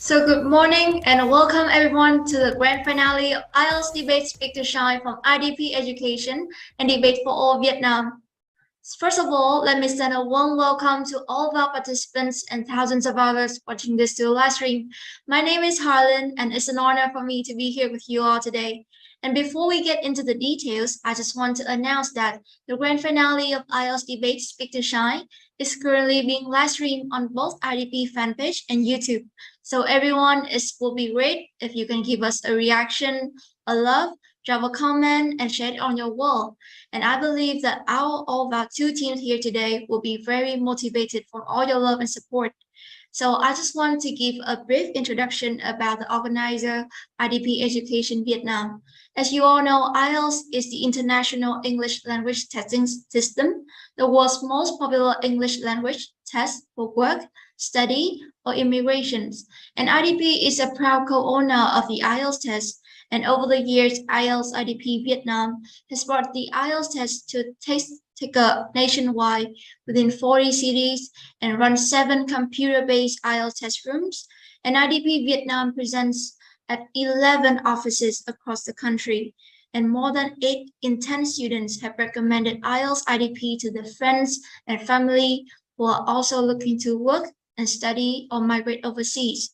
So good morning and welcome everyone to the grand finale of IELTS Debate Speak to Shine from IDP Education and Debate for All Vietnam. First of all, let me send a warm welcome to all of our participants and thousands of others watching this through live stream. My name is Harlan and it's an honor for me to be here with you all today. And before we get into the details, I just want to announce that the grand finale of IELTS Debate Speak to Shine is currently being live streamed on both IDP fan page and YouTube. So everyone, it will be great if you can give us a reaction, a love, drop a comment, and share it on your wall. And I believe that all of our two teams here today will be very motivated for all your love and support. So I just want to give a brief introduction about the organizer, IDP Education Vietnam. As you all know, IELTS is the International English Language Testing System, the world's most popular English language test for work, study, or immigrations. And IDP is a proud co-owner of the IELTS test. And over the years, IELTS IDP Vietnam has brought the IELTS test to take up nationwide within 40 cities and run 7 computer-based IELTS test rooms. And IDP Vietnam presents at 11 offices across the country. And more than 8 in 10 students have recommended IELTS IDP to their friends and family who are also looking to work and study or migrate overseas.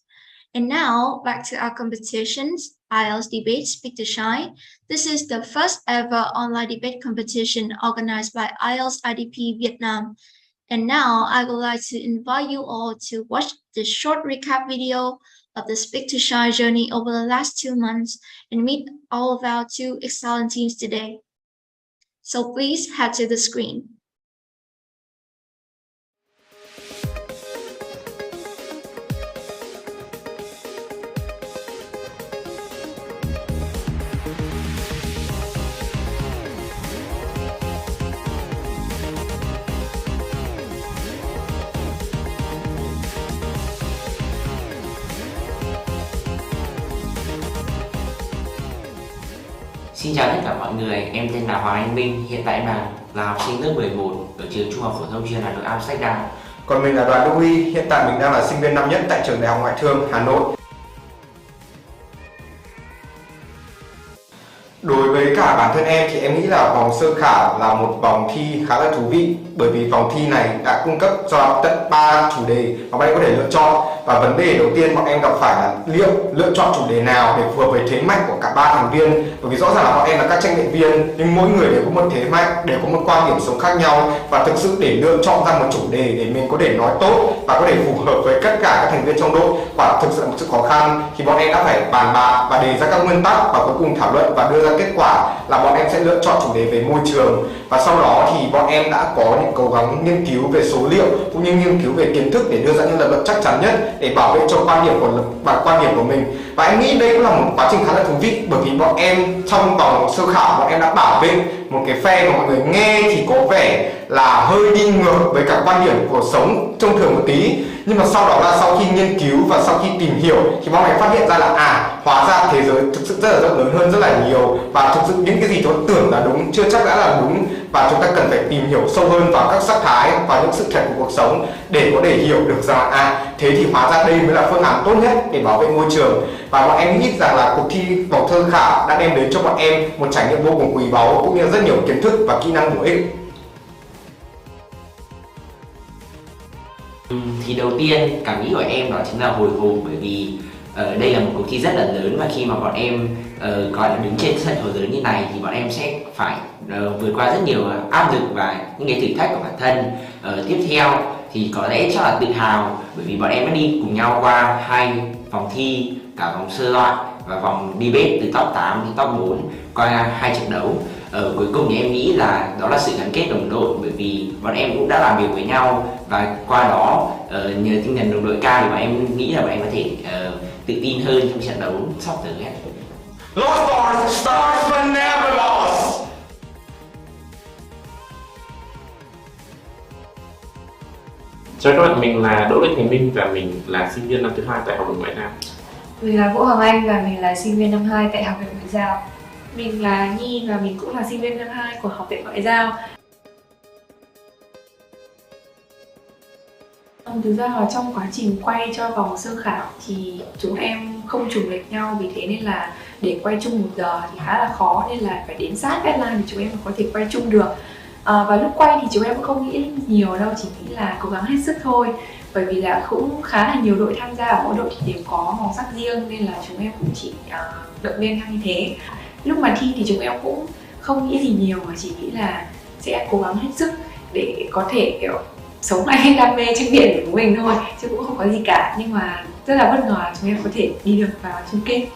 And now, back to our competitions, IELTS Debate Speak to Shine. This is the first ever online debate competition organized by IELTS IDP Vietnam. And now, I would like to invite you all to watch this short recap video of the Speak to Shine journey over the last 2 months and meet all of our 2 excellent teams today. So please head to the screen. Xin chào tất cả mọi người, em tên là Hoàng Anh Minh, hiện tại em là học sinh lớp 11 ở trường Trung học phổ thông chuyên Hà Nội Amsterdam. Còn mình là Đoàn Đô Huy, hiện tại mình đang là sinh viên năm nhất tại trường Đại học Ngoại thương Hà Nội. Đối với cả bản thân em thì em nghĩ là vòng sơ khảo là một vòng thi khá là thú vị, bởi vì vòng thi này đã cung cấp cho tận 3 chủ đề mà bạn em có thể lựa chọn. Và vấn đề đầu tiên bọn em gặp phải là liệu lựa chọn chủ đề nào để phù hợp với thế mạnh của cả 3 thành viên. Bởi vì rõ ràng là bọn em là các tranh biện viên nhưng mỗi người đều có một thế mạnh, đều có một quan điểm sống khác nhau, và thực sự để lựa chọn ra một chủ đề để mình có thể nói tốt và có thể phù hợp với tất cả các thành viên trong đội quả thực sự là một sự khó khăn. Thì bọn em đã phải bàn bạc và đề ra các nguyên tắc và cuối cùng thảo luận và đưa ra kết quả là bọn em sẽ lựa chọn chủ đề về môi trường. Và sau đó thì bọn em đã có những cố gắng nghiên cứu về số liệu cũng như nghiên cứu về kiến thức để đưa ra những lập luận chắc chắn nhất để bảo vệ cho quan điểm của mình. Và em nghĩ đây cũng là một quá trình khá là thú vị, bởi vì bọn em trong vòng sơ khảo bọn em đã bảo vệ một cái phe mà mọi người nghe thì có vẻ là hơi đi ngược với cả quan điểm của sống thông thường một tí, nhưng mà sau đó là sau khi nghiên cứu và sau khi tìm hiểu thì bọn em phát hiện ra là hóa ra thế giới thực sự rất là rộng lớn hơn rất là nhiều, và thực sự những cái gì chúng tưởng là đúng chưa chắc đã là đúng, và chúng ta cần phải tìm hiểu sâu hơn vào các sắc thái và những sự thật của cuộc sống để có thể hiểu được rằng thế thì hóa ra đây mới là phương án tốt nhất để bảo vệ môi trường. Và bọn em nghĩ rằng là cuộc thi vòng sơ khảo đã đem đến cho bọn em một trải nghiệm vô cùng quý báu cũng như rất nhiều kiến thức và kỹ năng bổ ích. Thì đầu tiên cảm nghĩ của em đó chính là hồi hộp, bởi vì đây là một cuộc thi rất là lớn, và khi mà bọn em gọi là đứng trên sân khấu lớn như này thì bọn em sẽ phải vượt qua rất nhiều áp lực và những cái thử thách của bản thân. Tiếp theo thì có lẽ chắc là tự hào, bởi vì bọn em đã đi cùng nhau qua 2 vòng thi, cả vòng sơ loại và vòng debate từ top 8 đến top 4 qua 2 trận đấu. Cuối cùng thì em nghĩ là đó là sự gắn kết đồng đội, bởi vì bọn em cũng đã làm việc với nhau, và qua đó nhờ tinh thần đồng đội cao thì bọn em nghĩ là bọn em có thể tự tin hơn trong trận đấu sắp tới. Lost stars but never lost. Chào các bạn, mình là Đỗ Lê Thành Minh và mình là sinh viên năm thứ 2 tại Học viện Ngoại giao. Mình là Vũ Hoàng Anh và mình là sinh viên năm 2 tại Học viện Ngoại giao. Mình là Nhi và mình cũng là sinh viên năm 2 của Học viện Ngoại giao. Thực ra là trong quá trình quay cho vòng sơ khảo thì chúng em không trùng lệch nhau, vì thế nên là để quay chung 1 giờ thì khá là khó, nên là phải đến sát deadline thì chúng em có thể quay chung được. Và lúc quay thì chúng em cũng không nghĩ nhiều đâu, chỉ nghĩ là cố gắng hết sức thôi. Bởi vì là cũng khá là nhiều đội tham gia, ở mỗi đội thì đều có màu sắc riêng, nên là chúng em cũng chỉ động viên nhau như thế. Lúc mà thi thì chúng em cũng không nghĩ gì nhiều, mà chỉ nghĩ là sẽ cố gắng hết sức để có thể kiểu sống lại hết đam mê tranh biện của mình thôi, chứ cũng không có gì cả. Nhưng mà rất là bất ngờ là chúng em có thể đi được vào chung kết.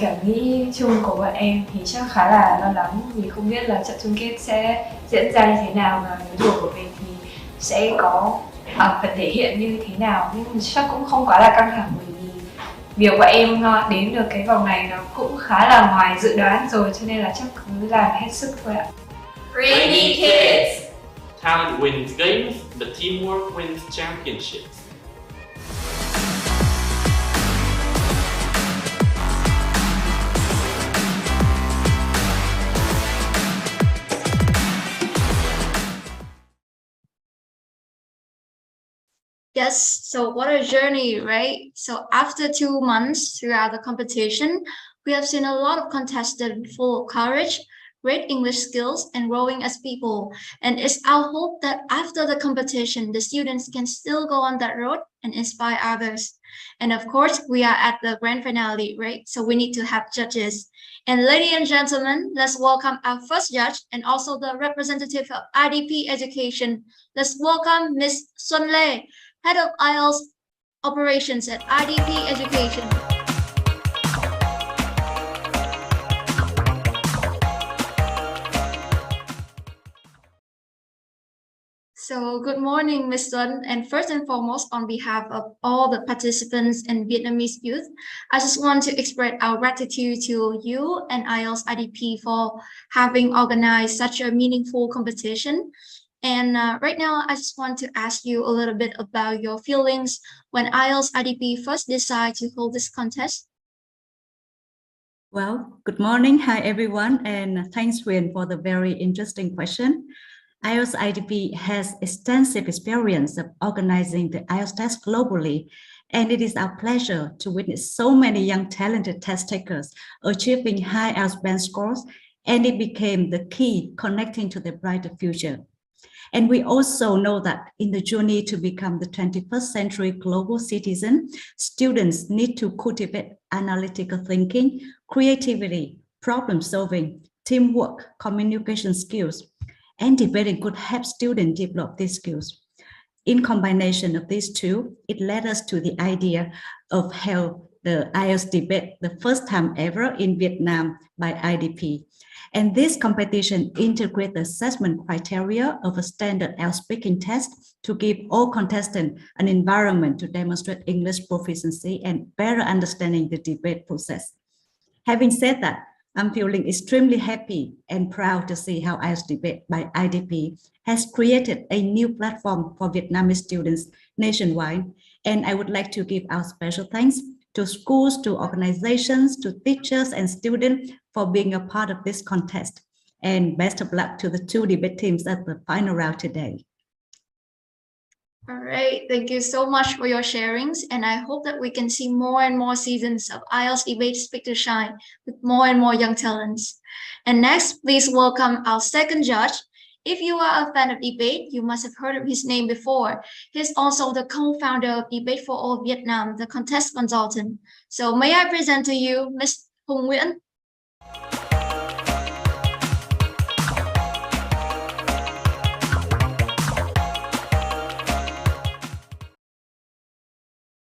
Cảm nghĩ chung của bọn em thì chắc khá là lo lắng, vì không biết là trận chung kết sẽ diễn ra như thế nào và đối thủ của mình thì sẽ có phần thể hiện như thế nào. Nhưng chắc cũng không quá là căng thẳng, bởi vì việc bọn em đến được cái vòng này nó cũng khá là ngoài dự đoán rồi, cho nên là chắc cứ làm hết sức thôi ạ. Ready, kids! Talent wins games, but teamwork wins championships. Yes, so what a journey, right? So after 2 months throughout the competition, we have seen a lot of contestants full of courage, great English skills, and growing as people. And it's our hope that after the competition, the students can still go on that road and inspire others. And of course, we are at the grand finale, right? So we need to have judges. And ladies and gentlemen, let's welcome our first judge and also the representative of IDP Education. Let's welcome Ms. Xuân Lê, Head of IELTS Operations at IDP Education. So good morning, Ms. Xuân. And first and foremost, on behalf of all the participants and Vietnamese youth, I just want to express our gratitude to you and IELTS IDP for having organized such a meaningful competition. And right now, I just want to ask you a little bit about your feelings when IELTS IDP first decided to hold this contest. Well, good morning. Hi, everyone. And thanks, Huyền, for the very interesting question. IELTS IDP has extensive experience of organizing the IELTS test globally, and it is our pleasure to witness so many young talented test takers achieving high IELTS band scores, and it became the key connecting to the brighter future. And we also know that in the journey to become the 21st century global citizen, students need to cultivate analytical thinking, creativity, problem solving, teamwork, communication skills, and debating could help students develop these skills. In combination of these two, it led us to the idea of held the IELTS debate, the first time ever in Vietnam by IDP. And this competition integrates the assessment criteria of a standard IELTS speaking test to give all contestants an environment to demonstrate English proficiency and better understanding the debate process. Having said that, I'm feeling extremely happy and proud to see how IELTS debate by IDP has created a new platform for Vietnamese students nationwide. And I would like to give our special thanks to schools, to organizations, to teachers and students for being a part of this contest. And best of luck to the 2 debate teams at the final round today. All right, thank you so much for your sharings, and I hope that we can see more and more seasons of IELTS Debate Speak to Shine with more and more young talents. And next, please welcome our second judge. If you are a fan of debate, you must have heard of his name before. He's also the co-founder of Debate for All Vietnam, the contest consultant. So may I present to you Ms. Hùng Nguyễn.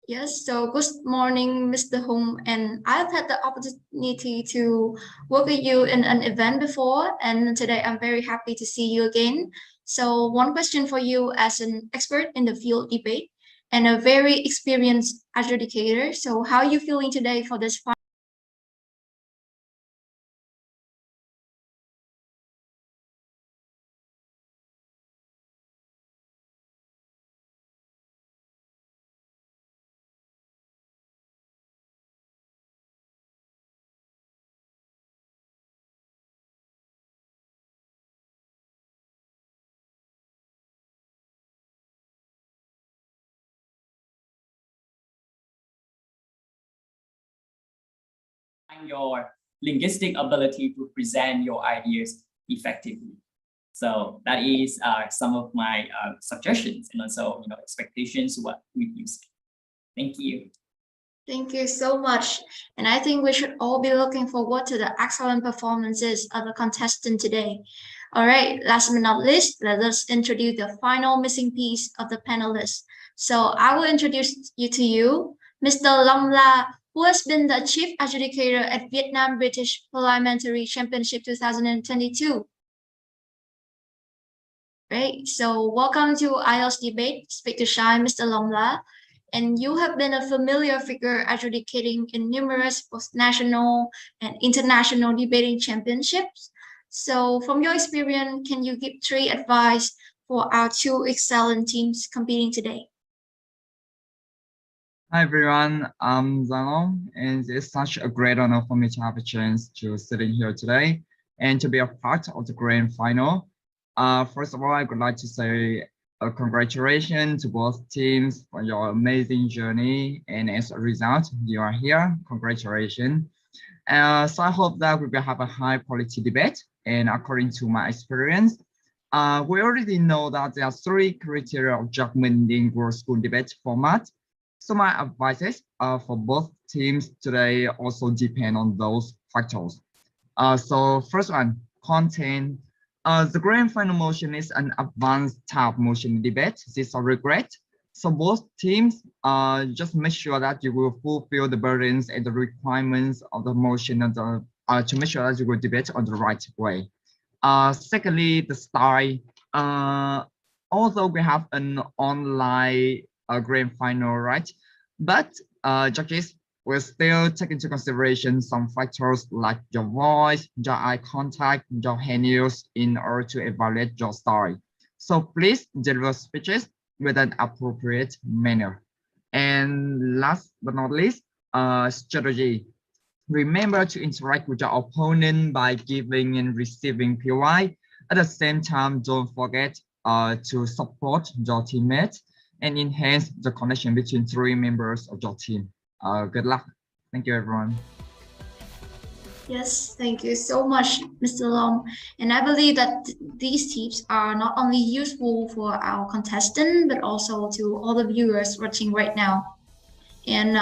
Yes, so good morning, Mr. Hùng, and I've had the opportunity to work with you in an event before, and today I'm very happy to see you again. So one question for you as an expert in the field debate and a very experienced adjudicator. So how are you feeling today for this your linguistic ability to present your ideas effectively. So that is some of my suggestions and also expectations what we use. Thank you. Thank you so much. And I think we should all be looking forward to the excellent performances of the contestant today. All right, last but not least, let us introduce the final missing piece of the panelists. So I will introduce you to Mr. Long La, who has been the chief adjudicator at Vietnam British Parliamentary Championship 2022. Great, so welcome to IELTS Debate. Speak to Shine, Mr. Long La. And you have been a familiar figure adjudicating in numerous both national and international debating championships. So from your experience, can you give 3 advice for our 2 excellent teams competing today? Hi everyone, I'm Zano, and it's such a great honor for me to have a chance to sit in here today and to be a part of the grand final. First of all, I would like to say congratulations to both teams for your amazing journey, and as a result, you are here. Congratulations. So I hope that we will have a high quality debate, and according to my experience, we already know that there are 3 criteria of judgment in World School debate format. So my advices for both teams today also depend on those factors. So first one, content. The grand final motion is an advanced type motion debate. This is a regret. So both teams just make sure that you will fulfill the burdens and the requirements of the motion and to make sure that you will debate on the right way. Secondly, the style. Although we have an online grand final, right? But judges will still take into consideration some factors like your voice, your eye contact, your hand use in order to evaluate your style. So please deliver speeches with an appropriate manner. And last but not least, strategy. Remember to interact with your opponent by giving and receiving PY. At the same time, don't forget to support your teammates and enhance the connection between 3 members of your team. Good luck. Thank you, everyone. Yes, thank you so much, Mr. Long. And I believe that these tips are not only useful for our contestant, but also to all the viewers watching right now. And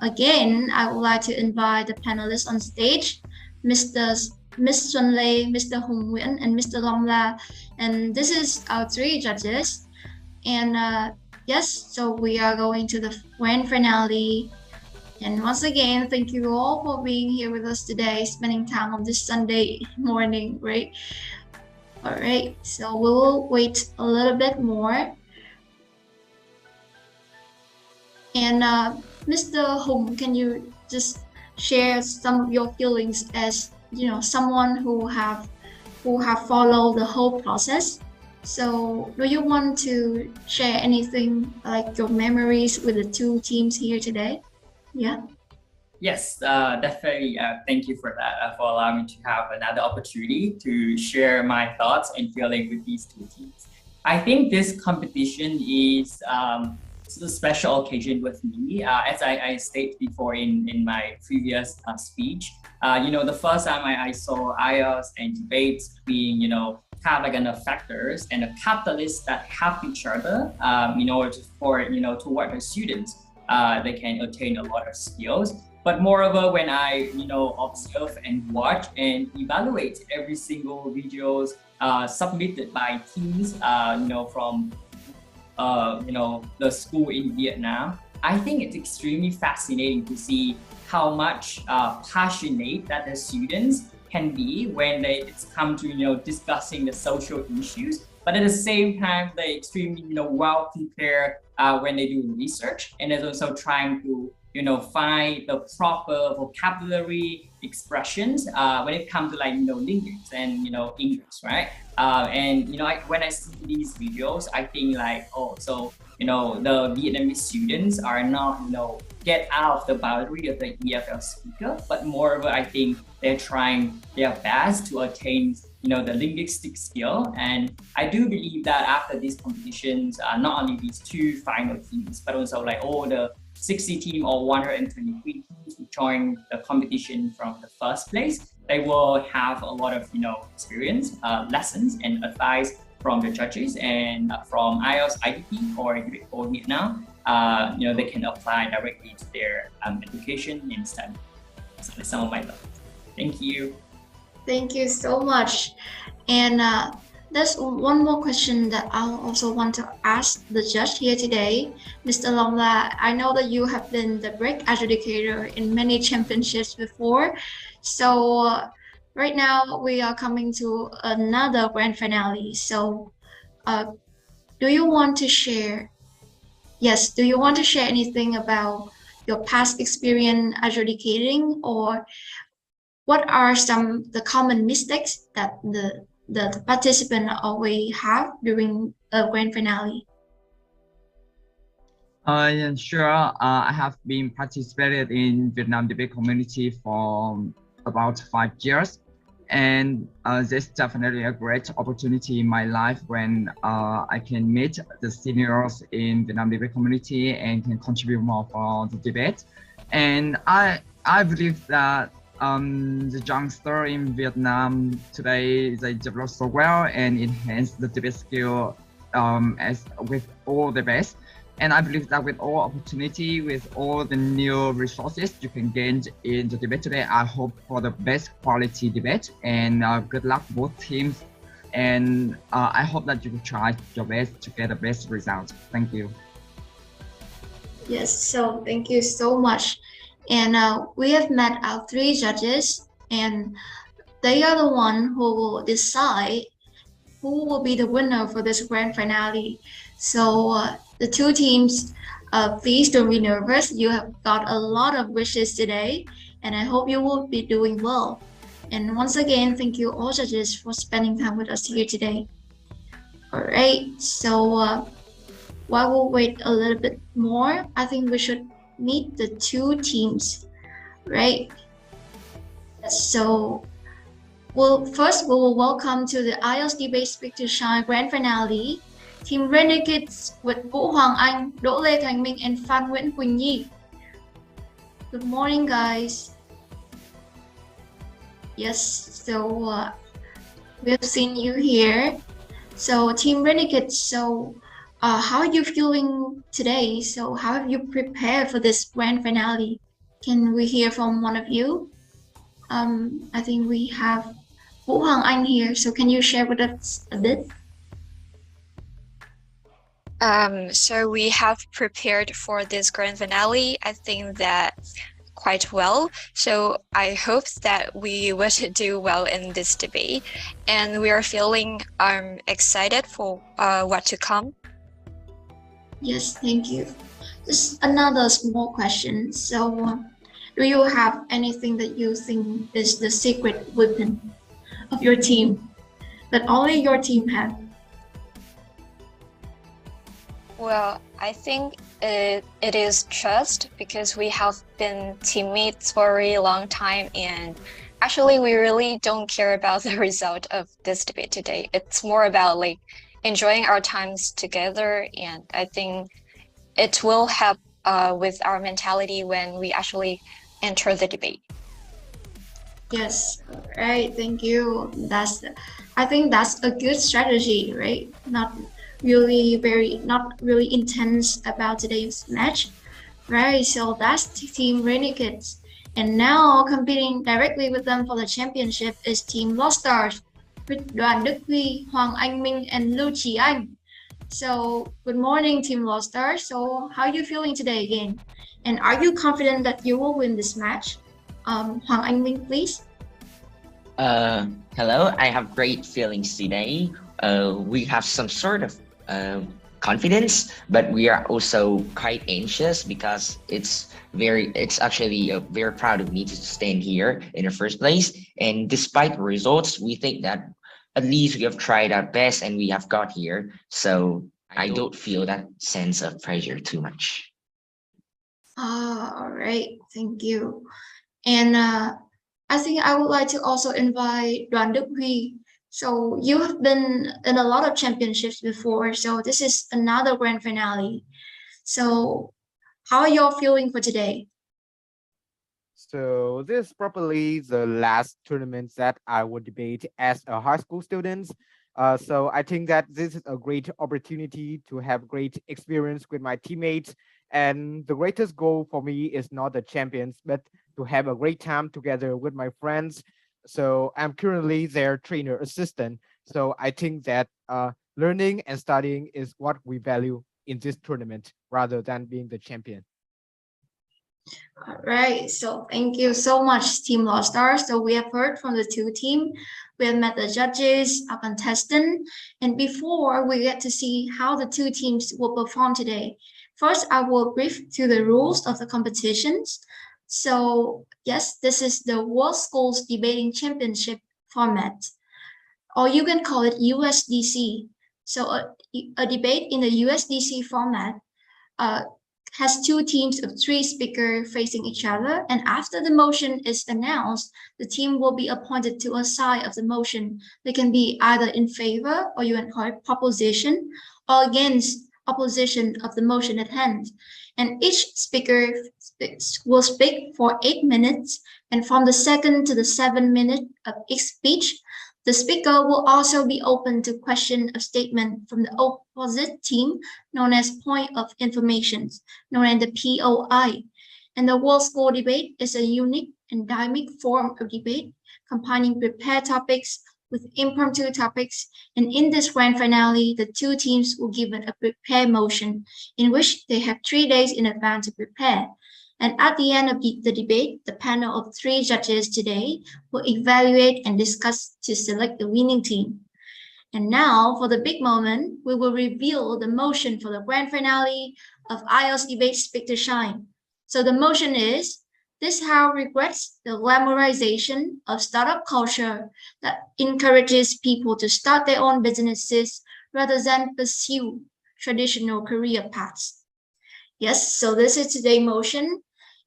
again, I would like to invite the panelists on stage, Miss Xuân Lê, Mr. Hùng Nguyễn, and Mr. Long La. And this is our 3 judges. And yes, so we are going to the grand finale. And once again, thank you all for being here with us today, spending time on this Sunday morning, right? All right, so we'll wait a little bit more. And Mr. Hùng, can you just share some of your feelings as someone who have followed the whole process? So do you want to share anything like your memories with the 2 teams here today? Yeah. Yes, definitely. Thank you for that, for allowing me to have another opportunity to share my thoughts and feeling with these 2 teams. I think this competition is a special occasion with me. As I stated before in my previous speech, the first time I saw IELTS and debates being, kind of like an factors and a catalyst that help each other in order to work with students. They can attain a lot of skills. But moreover, when I observe and watch and evaluate every single videos submitted by teams from the school in Vietnam, I think it's extremely fascinating to see how much passionate that the students can be when it's come to discussing the social issues. But at the same time, they're extremely well prepared when they do research, and they're also trying to find the proper vocabulary expressions when it comes to linguistics and English, right? When I see these videos, I think the Vietnamese students are not get out of the boundary of the EFL speaker, but moreover, I think they're trying their best to attain the linguistic skill. And I do believe that after these competitions, not only these 2 final teams, but also all the 60 team or 123 teams to join the competition from the first place, they will have a lot of experience, lessons, and advice from the judges and from IELTS IDP or Vietnam. They can apply directly to their education and study. So that's some of my thoughts. Thank you. Thank you so much. And there's one more question that I also want to ask the judge here today. Mr. Longla, I know that you have been the break adjudicator in many championships before. So right now we are coming to another grand finale. So do you want to share anything about your past experience adjudicating, or what are some the common mistakes that the participant always have during a grand finale? Yeah, sure. I have been participated in Vietnam debate community for about 5 years, and this is definitely a great opportunity in my life when I can meet the seniors in Vietnam debate community and can contribute more for the debate. And I believe that the youngster in Vietnam today, they develop so well and enhance the debate skill as with all the best. And I believe that with all opportunity, with all the new resources you can gain in the debate today, I hope for the best quality debate, and good luck both teams. And I hope that you will try your best to get the best result. Thank you. Yes, so thank you so much. And we have met our 3 judges, and they are the one who will decide who will be the winner for this grand finale. So the 2 teams, please don't be nervous. You have got a lot of wishes today, and I hope you will be doing well. And once again, thank you all judges for spending time with us here today. All right, so while we'll wait a little bit more, I think we should meet the 2 teams, right? So first we will welcome to the IELTS Debate Speak to Shine Grand Finale, Team Renegades with Vũ Hoàng Anh, Đỗ Lê Thành Minh, and Phan Nguyễn Quỳnh Nhi. Good morning, guys. Yes, so we have seen you here. So Team Renegades, so how are you feeling today? So how have you prepared for this grand finale? Can we hear from one of you? I think we have Vũ Hoàng Anh here. So can you share with us a bit? So we have prepared for this grand finale, I think that quite well. So I hope that we would do well in this debate, and we are feeling excited for what to come. Yes, thank you. Just another small question. So do you have anything that you think is the secret weapon of your team that only your team has? Well, I think it is trust, because we have been teammates for a really long time, and actually we really don't care about the result of this debate today. It's more about like enjoying our times together, and I think it will help with our mentality when we actually enter the debate. Yes, right, thank you. I think that's a good strategy, right? Not really intense about today's match, right? So that's Team Renegades. And now competing directly with them for the championship is Team Lost Stars with Đoàn Đức Huy, Hoàng Anh Minh, and Lưu Trí Anh. So good morning, Team Lost Stars. So how are you feeling today again? And are you confident that you will win this match? Hoàng Anh Minh, please. Hello, I have great feelings today. We have some sort of confidence, but we are also quite anxious because it's actually very proud of me to stand here in the first place. And despite the results, we think that at least we have tried our best and we have got here. So I don't feel that sense of pressure too much. All right, thank you. And I think I would like to also invite Đoàn Đức Huy. So you have been in a lot of championships before, so this is another grand finale. So how are you all feeling for today? So this is probably the last tournament that I would debate as a high school student. So I think that this is a great opportunity to have great experience with my teammates. And the greatest goal for me is not the champions, but to have a great time together with my friends. So I'm currently their trainer assistant. So I think that learning and studying is what we value in this tournament rather than being the champion. All right, so thank you so much, Team Lost Stars. So we have heard from the two teams, we have met the judges, a contestant, and before we get to see how the two teams will perform today, first I will brief to the rules of the competitions. So yes, this is the World Schools Debating Championship format, or you can call it USDC. So a debate in the USDC format has two teams of 3 speakers facing each other, and after the motion is announced, the team will be appointed to a side of the motion. They can be either in favor, or you can call it proposition, or against opposition of the motion at hand. And each speaker will speak for 8 minutes, and from the 2nd to the 7th minute of each speech, the speaker will also be open to question of statement from the opposite team, known as point of information, known as the POI. And the World School Debate is a unique and dynamic form of debate, combining prepared topics with impromptu topics. And in this grand finale, the two teams will give it a prepared motion, in which they have 3 days in advance to prepare. And at the end of the debate, the panel of 3 judges today will evaluate and discuss to select the winning team. And now, for the big moment, we will reveal the motion for the grand finale of IELTS Debate Speak to Shine. So the motion is, this House regrets the glamorization of startup culture that encourages people to start their own businesses rather than pursue traditional career paths. Yes, so this is today's motion.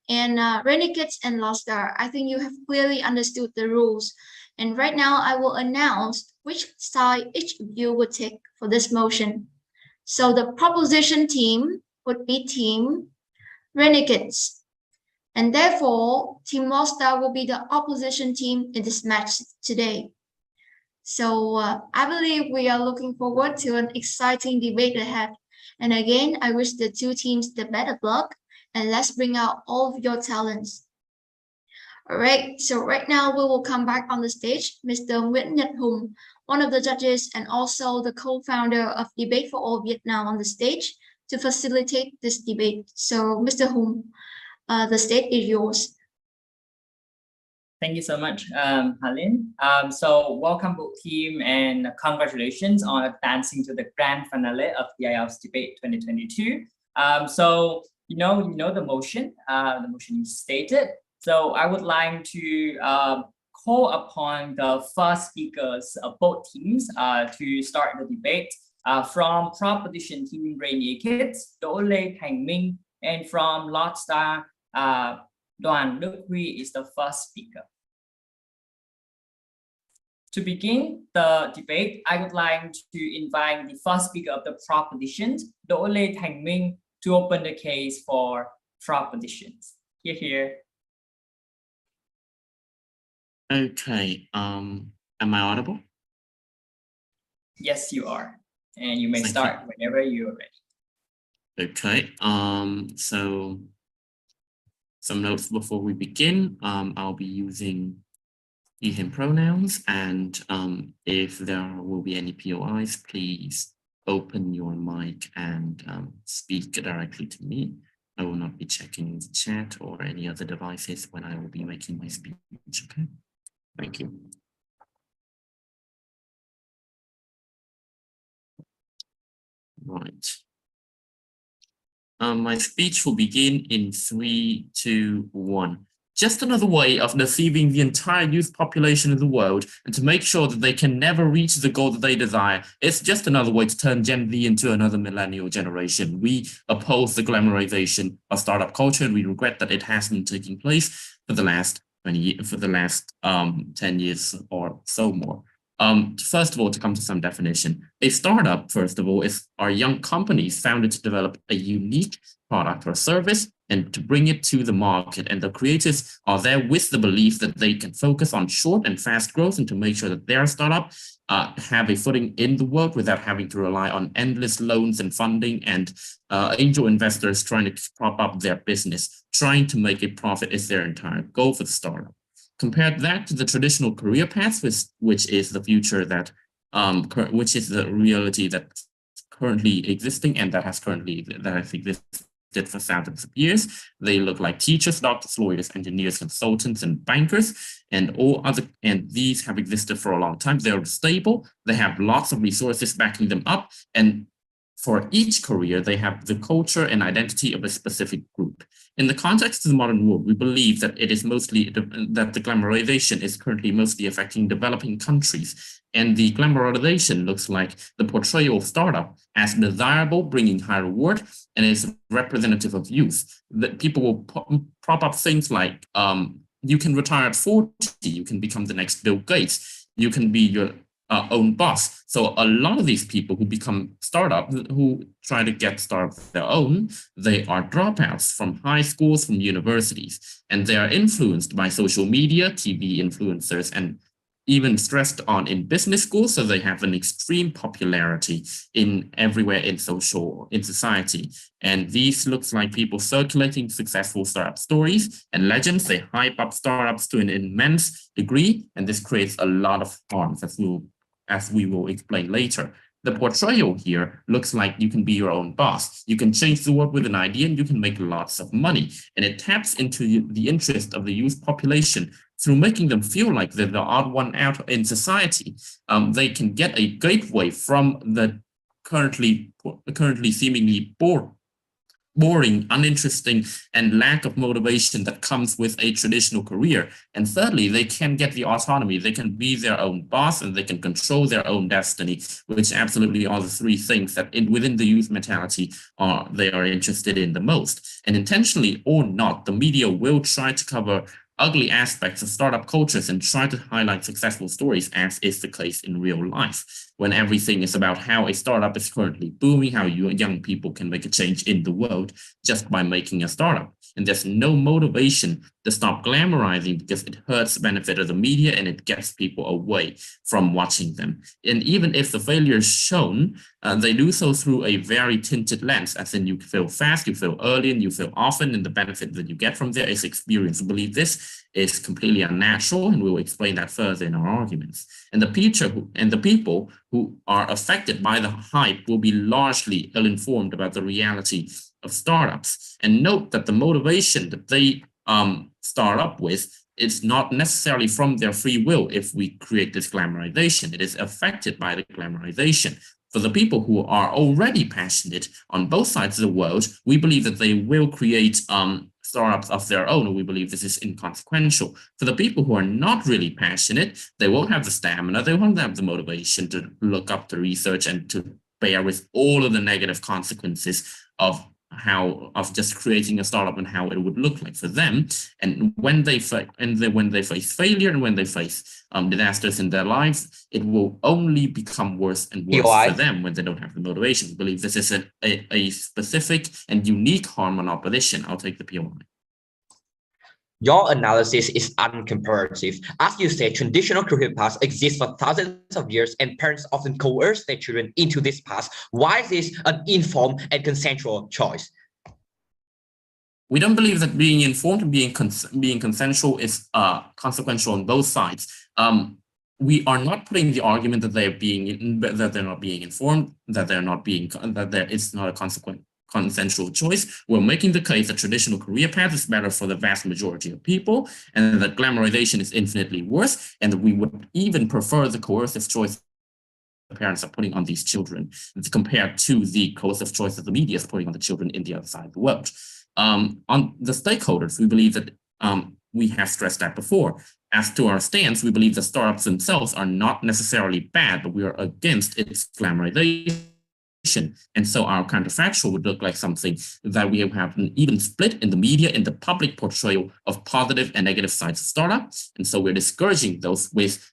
And Renegades and Lost Star, I think you have clearly understood the rules. And right now I will announce which side each of you would take for this motion. So the proposition team would be Team Renegades. And therefore, Team Lost Star will be the opposition team in this match today. So I believe we are looking forward to an exciting debate ahead. And again, I wish the two teams the better luck, and let's bring out all of your talents. All right, so right now we will come back on the stage, Mr. Nguyễn Nhật Hùng, one of the judges and also the co-founder of Debate for All Vietnam on the stage to facilitate this debate. So Mr. Hùng, the stage is yours. Thank you so much, Halin. So welcome both team and congratulations on advancing to the grand finale of the IELTS Debate 2022. So you know the motion is stated. So I would like to call upon the first speakers of both teams to start the debate. From proposition team Renegades, Đỗ Lê Thành Minh, and from Lost Star, Đoàn Đức Huy is the first speaker. To begin the debate, I would like to invite the first speaker of the propositions, Đỗ Lê Thành Minh, to open the case for propositions. Here. Okay, am I audible? Yes, you are. And you may start whenever you're ready. Okay, so some notes before we begin. I'll be using he, him pronouns, and if there will be any POIs, please open your mic and speak directly to me. I will not be checking the chat or any other devices when I will be making my speech, okay? Thank you. Right. My speech will begin in 3, 2, 1. Just another way of deceiving the entire youth population of the world and to make sure that they can never reach the goal that they desire. It's just another way to turn Gen Z into another millennial generation. We oppose the glamorization of startup culture, and we regret that it has been taking place for the last 10 years or so more. First of all, to come to some definition, a startup, first of all, are young companies founded to develop a unique product or service and to bring it to the market. And the creators are there with the belief that they can focus on short and fast growth and to make sure that their startup have a footing in the world without having to rely on endless loans and funding and angel investors trying to prop up their business. Trying to make a profit is their entire goal for the startup. Compare that to the traditional career paths, which is the future that, which is the reality that's currently existing and that has existed for thousands of years. They look like teachers, doctors, lawyers, engineers, consultants, and bankers, and these have existed for a long time. They're stable. They have lots of resources backing them up, and for each career, they have the culture and identity of a specific group. In the context of the modern world, we believe that it is mostly that the glamorization is currently mostly affecting developing countries. And the glamorization looks like the portrayal of startup as desirable, bringing high reward, and is representative of youth. That people will prop up things like you can retire at 40, you can become the next Bill Gates, you can be your own boss. So a lot of these people who become startup, who try to get startups of their own, they are dropouts from high schools, from universities, and they are influenced by social media, TV influencers, and even stressed on in business schools, so they have an extreme popularity in everywhere in society. And these looks like people circulating successful startup stories and legends. They hype up startups to an immense degree, and this creates a lot of harm, as we will explain later. The portrayal here looks like you can be your own boss. You can change the world with an idea and you can make lots of money. And it taps into the interest of the youth population through making them feel like they're the odd one out in society. They can get a gateway from the currently seemingly boring, uninteresting, and lack of motivation that comes with a traditional career. And thirdly, they can get the autonomy. They can be their own boss and they can control their own destiny, which absolutely are the three things that within the youth mentality they are interested in the most. And intentionally or not, the media will try to cover ugly aspects of startup cultures and try to highlight successful stories, as is the case in real life, when everything is about how a startup is currently booming, how young people can make a change in the world just by making a startup. And there's no motivation to stop glamorizing because it hurts the benefit of the media and it gets people away from watching them. And even if the failure is shown, they do so through a very tinted lens, as in you fail fast, you fail early, and you fail often, and the benefit that you get from there is experience. I believe this is completely unnatural, and we will explain that further in our arguments. And the people who are affected by the hype will be largely ill-informed about the reality of startups. And note that the motivation that they start up with, it's not necessarily from their free will. If we create this glamorization, it is affected by the glamorization. For the people who are already passionate on both sides of the world, we believe that they will create startups of their own, and we believe this is inconsequential. For the people who are not really passionate, they won't have the stamina, they won't have the motivation to look up the research and to bear with all of the negative consequences of just creating a startup and how it would look like for them. And when they face failure and when they face disasters in their lives, it will only become worse and worse for them when they don't have the motivation. We believe this is a specific and unique harm on opposition. I'll take the POI. Your analysis is uncomparative. As you said, traditional career paths exist for thousands of years and parents often coerce their children into this path. Why is this an informed and consensual choice? We don't believe that being informed and being consensual is consequential on both sides. We are not putting the argument that they're not being informed, that it's not a consensual choice. We're making the case that traditional career path is better for the vast majority of people, and that glamorization is infinitely worse, and that we would even prefer the coercive choice the parents are putting on these children compared to the coercive choice that the media is putting on the children in the other side of the world. On the stakeholders, we believe that we have stressed that before. As to our stance, we believe the startups themselves are not necessarily bad, but we are against its glamorization. And so our counterfactual would look like something that we have an even split in the media, in the public portrayal of positive and negative sides of startups. And so we're discouraging those with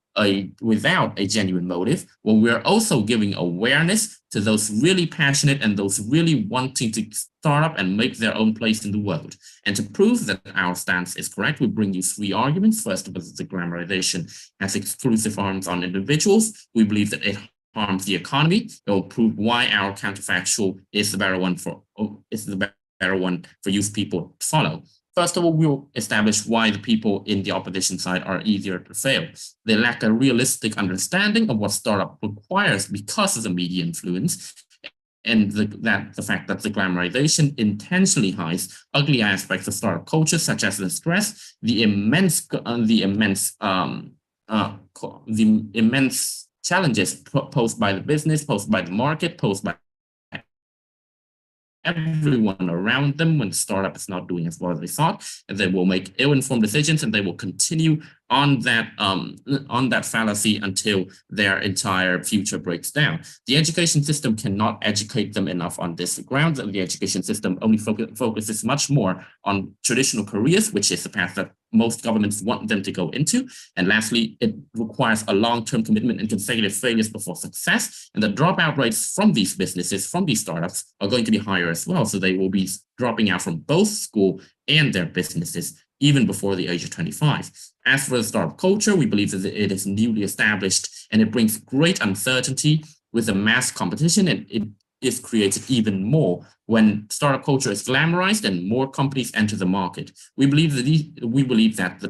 without a genuine motive. Well, we're also giving awareness to those really passionate and those really wanting to start up and make their own place in the world. And to prove that our stance is correct, we bring you three arguments. First of all, the glamorization has exclusive harms on individuals. We believe that it harms the economy. It will prove why our counterfactual is the better one for youth people to follow. First of all, we'll establish why the people in the opposition side are easier to fail. They lack a realistic understanding of what startup requires because of the media influence, and the fact that the glamorization intentionally hides ugly aspects of startup culture, such as the stress, the immense challenges posed by the business, posed by the market, posed by everyone around them when the startup is not doing as well as they thought, and they will make ill-informed decisions, and they will continue on that fallacy until their entire future breaks down. The education system cannot educate them enough on this ground. The education system only focuses much more on traditional careers, which is the path that most governments want them to go into. And lastly, it requires a long-term commitment and consecutive failures before success. And the dropout rates from these businesses, from these startups, are going to be higher as well. So they will be dropping out from both school and their businesses even before the age of 25. As for the startup culture, we believe that it is newly established and it brings great uncertainty with the mass competition, and it is created even more when startup culture is glamorized and more companies enter the market. We believe that the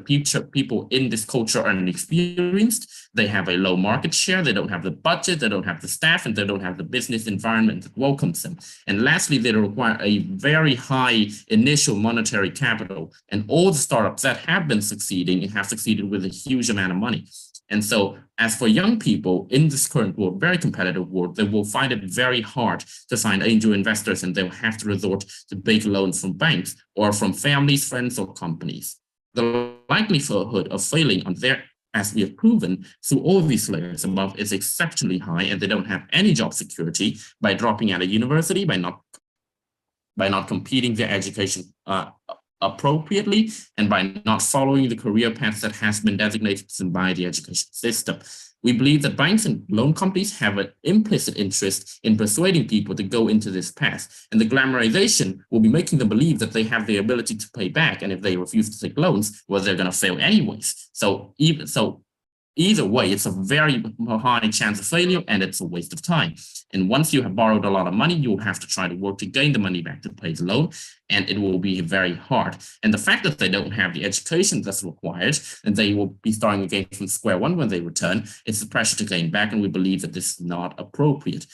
people in this culture are inexperienced. They have a low market share. They don't have the budget. They don't have the staff, and they don't have the business environment that welcomes them. And lastly, they require a very high initial monetary capital. And all the startups that have been succeeding have succeeded with a huge amount of money. And so as for young people in this current world, very competitive world, they will find it very hard to find angel investors, and they'll have to resort to big loans from banks or from families, friends, or companies. The likelihood of failing on their, as we have proven through all of these layers above, is exceptionally high, and they don't have any job security by dropping out of university, by not completing their education appropriately, and by not following the career path that has been designated by the education system. We believe that banks and loan companies have an implicit interest in persuading people to go into this path, and the glamorization will be making them believe that they have the ability to pay back, and if they refuse to take loans, well, they're going to fail anyways. Either way, it's a very high chance of failure, and it's a waste of time. And once you have borrowed a lot of money, you'll have to try to work to gain the money back to pay the loan, and it will be very hard. And the fact that they don't have the education that's required, and they will be starting again from square one when they return, it's the pressure to gain back, and we believe that this is not appropriate.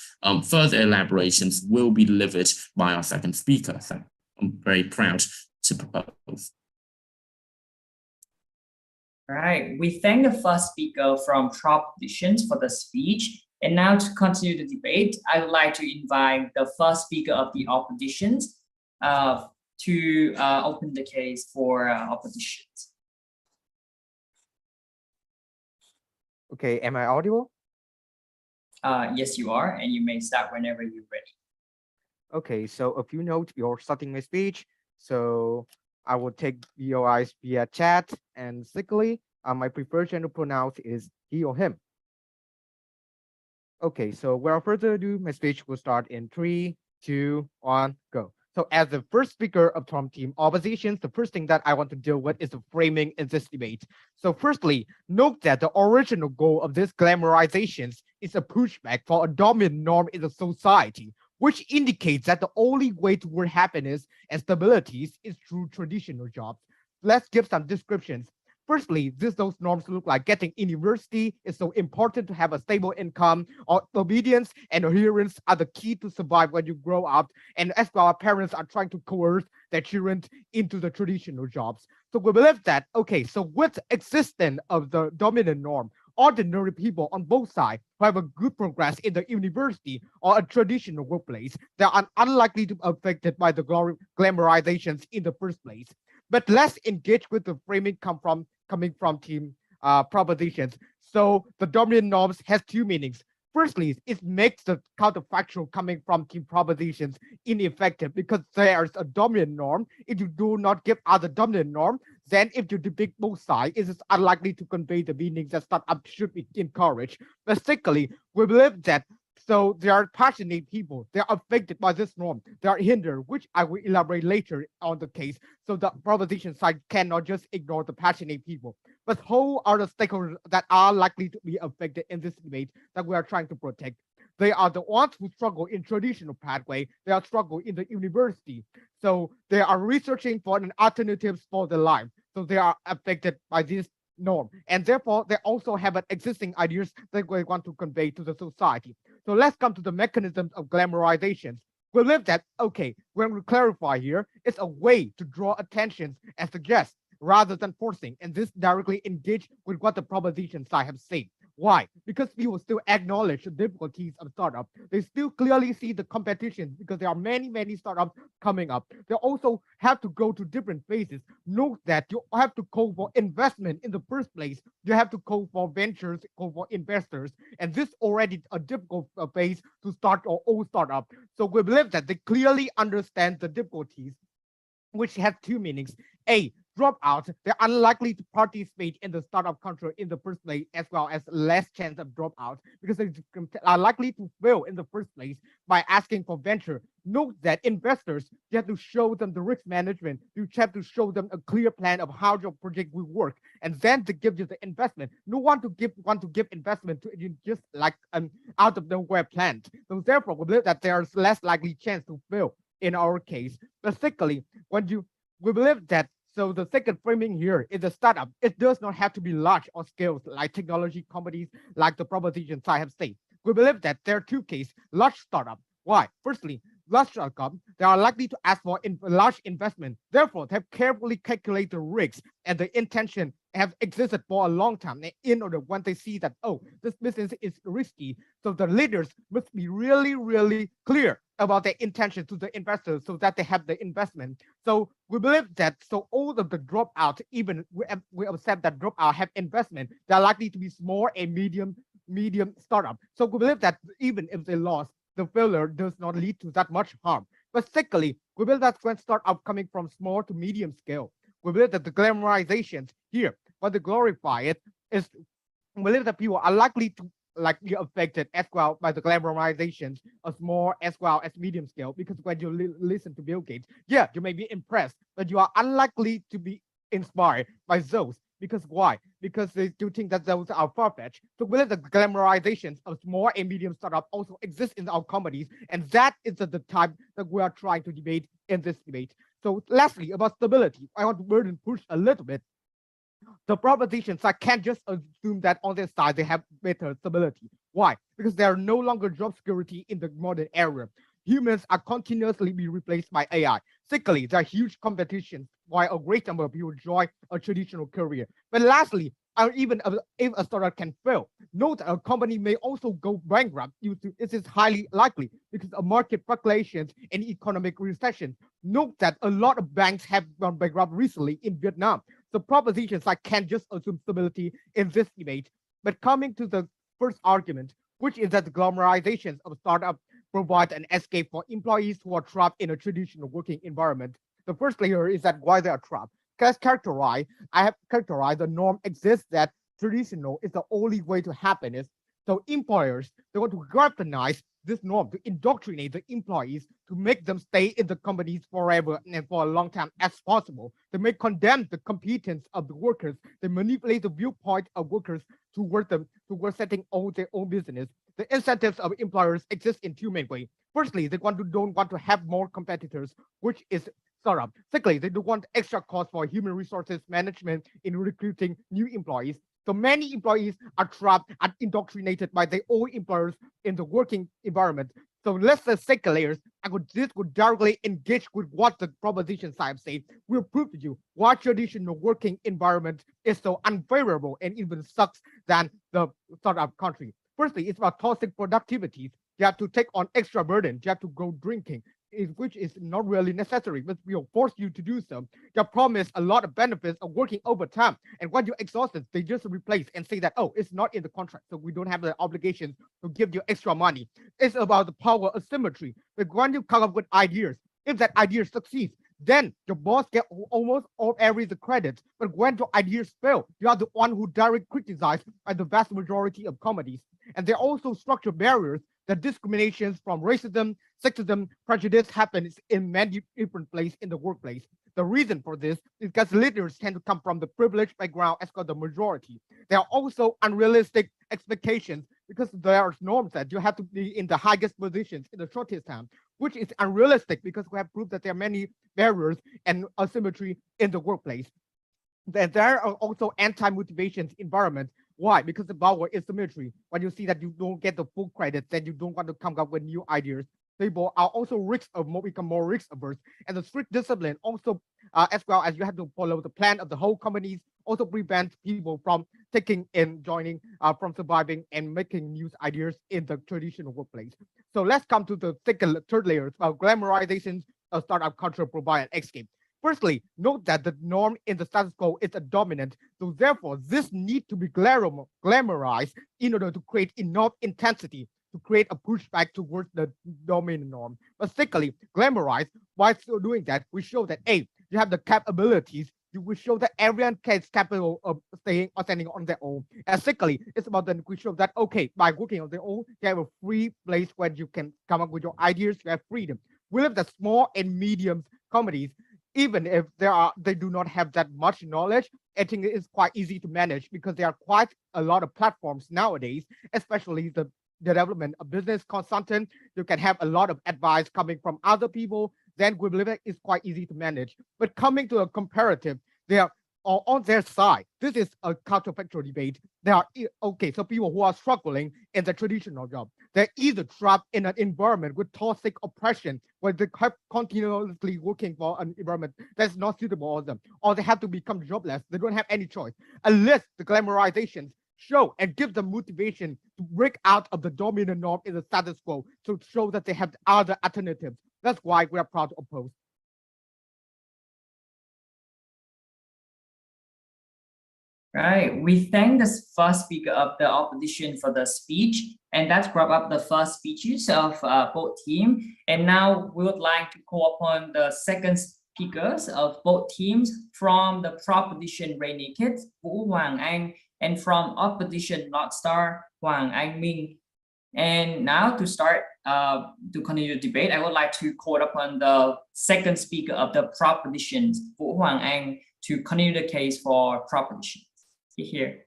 Further elaborations will be delivered by our second speaker, so I'm very proud to propose. All right, we thank the first speaker from Trau Petitions for the speech. And now to continue the debate, I would like to invite the first speaker of the oppositions to open the case for oppositions. Okay, am I audible? Yes, you are, and you may start whenever you're ready. Okay, so a few notes before starting my speech. So I will take VOIs via chat, and secondly, my preferred gender pronoun is he or him. Okay, so without further ado, my speech will start in 3, 2, 1, go. So as the first speaker of Trump team oppositions, the first thing that I want to deal with is the framing in this debate. So firstly, note that the original goal of this glamorization is a pushback for a dominant norm in the society, which indicates that the only way toward happiness and stability is through traditional jobs. Let's give some descriptions. Firstly, those norms look like getting in university is so important to have a stable income, or obedience and adherence are the key to survive when you grow up. And as well, our parents are trying to coerce their children into the traditional jobs. So we believe that, okay, so with existence of the dominant norm, ordinary people on both sides who have a good progress in the university or a traditional workplace, they are unlikely to be affected by the glamorizations in the first place. But let's engage with the framing coming from team propositions. So the dominant norms has two meanings. Firstly, it makes the counterfactual coming from team propositions ineffective because there's a dominant norm. If you do not give other dominant norm, then if you depict both sides, it is unlikely to convey the meaning that startup should be encouraged. But secondly, we believe that so there are passionate people, they are affected by this norm, they are hindered, which I will elaborate later on the case. So the proposition side cannot just ignore the passionate people. But who are the stakeholders that are likely to be affected in this debate that we are trying to protect? They are the ones who struggle in traditional pathway. They are struggle in the university. So they are researching for an alternatives for their life. So they are affected by this norm. And therefore, they also have an existing ideas that they want to convey to the society. So let's come to the mechanisms of glamorization. We believe that, okay, when we clarify here, it's a way to draw attention and suggest rather than forcing, and this directly engage with what the proposition side have said. Why? Because people still acknowledge the difficulties of startup. They still clearly see the competition because there are many startups coming up. They also have to go to different phases. Note that you have to call for investment in the first place. You have to call for ventures, call for investors, and this already a difficult phase to start or old startup. So we believe that they clearly understand the difficulties, which have two meanings. A, dropout, they're unlikely to participate in the startup culture in the first place, as well as less chance of dropout because they are likely to fail in the first place by asking for venture. Note that investors, you have to show them the risk management. You have to show them a clear plan of how your project will work, and then to give you the investment. No one to want to give investment to you just like an out of nowhere plan. So therefore, we believe that there's less likely chance to fail in our case. But secondly, we believe that so the second framing here is a startup. It does not have to be large or scales like technology companies like the propositions I have said. We believe that there are two cases, large startup. Why? Firstly, large startup, they are likely to ask for large investment. Therefore, they have carefully calculated the risks and the intention have existed for a long time. In order when they see that, oh, this business is risky, so the leaders must be really clear about their intention to the investors so that they have the investment. So we believe that so all of the dropout, even we accept that dropout have investment, they're likely to be small and medium startup. So we believe that even if they lost, the failure does not lead to that much harm. But secondly, we believe that when startup coming from small to medium scale, we believe that the glamorizations here, what they glorify it is, we believe that people are likely to be affected as well by the glamorizations of small as well as medium scale, because when you listen to Bill Gates, yeah, you may be impressed, but you are unlikely to be inspired by those. Because why? Because they do think that those are far-fetched. So we believe the glamorizations of small and medium startup also exist in our companies, and that is the type that we are trying to debate in this debate. So lastly, about stability, I want to burden push a little bit. The propositions, I can't just assume that on their side they have better stability. Why? Because there are no longer job security in the modern era. Humans are continuously being replaced by AI. Secondly, there are huge competitions while a great number of people join a traditional career. But lastly, even if a startup can fail, note that a company may also go bankrupt. This is highly likely because of market fluctuations and economic recession. Note that a lot of banks have gone bankrupt recently in Vietnam. So propositions I can't just assume stability in this debate. But coming to the first argument, which is that the glamorizations of startup provide an escape for employees who are trapped in a traditional working environment. The first layer is that why they are trapped. I have characterized the norm exists that traditional is the only way to happiness. So employers, they want to weaponize this norm to indoctrinate the employees to make them stay in the companies forever and for a long time as possible. They may condemn the competence of the workers. They manipulate the viewpoint of workers towards setting all their own business. The incentives of employers exist in two main ways. Firstly, they don't want to have more competitors, which is startup. Secondly, they do want extra cost for human resources management in recruiting new employees. So many employees are trapped and indoctrinated by their own employers in the working environment. So let's say second layers, this would directly engage with what the proposition side say. We'll prove to you why traditional working environment is so unfavorable and even sucks than the startup country. Firstly, it's about toxic productivity. You have to take on extra burden. You have to go drinking. which is not really necessary, but will force you to do so. They promise a lot of benefits of working overtime, and when you're exhausted, they just replace and say that, oh, it's not in the contract, so we don't have the obligation to give you extra money. It's about the power of symmetry. But when you come up with ideas, if that idea succeeds, then your boss get almost all every the credit. But when your ideas fail, you are the one who directly criticized by the vast majority of companies. And there are also structural barriers that discriminations from racism, sexism, prejudice happens in many different places in the workplace. The reason for this is because leaders tend to come from the privileged background as called the majority. There are also unrealistic expectations because there are norms that you have to be in the highest positions in the shortest time, which is unrealistic because we have proved that there are many barriers and asymmetry in the workplace. There are also anti-motivations environments. Why? Because the power is symmetry. When you see that you don't get the full credit, then you don't want to come up with new ideas. People are also become more risk averse, and the strict discipline also, as well as you have to follow the plan of the whole companies, also prevents people from taking and joining, from surviving and making new ideas in the traditional workplace. So let's come to the third layer about glamorization of startup culture provide an escape. Firstly, note that the norm in the status quo is a dominant, so therefore this need to be glamorized in order to create enough intensity to create a pushback towards the dominant norm. But secondly, glamorize, while still doing that, we show that A, you have the capabilities, you will show that everyone is capable of staying or standing on their own. And secondly, it's about then we show that, okay, by working on their own, you have a free place where you can come up with your ideas, you have freedom. We live the small and medium companies, even if they do not have that much knowledge, I think it is quite easy to manage because there are quite a lot of platforms nowadays, especially the development of business consultant. You can have a lot of advice coming from other people. Then we believe it is quite easy to manage. But coming to a comparative, they are on their side. This is a counterfactual debate. They are okay. So people who are struggling in the traditional job, they're either trapped in an environment with toxic oppression, where they have continuously working for an environment that's not suitable for them, or they have to become jobless. They don't have any choice unless the glamorizations show and give them motivation to break out of the dominant norm in the status quo to show that they have other alternatives. That's why we are proud to oppose. Right, we thank the first speaker of the opposition for the speech, and that's wrap up the first speeches of both teams. And now we would like to call upon the second speakers of both teams. From the proposition Rainy Kids, Vũ Hoàng Anh, and from opposition North Star, Hoàng Anh Minh. And now to start to continue the debate, I would like to call upon the second speaker of the propositions, Vũ Hoàng Anh, to continue the case for proposition. Here.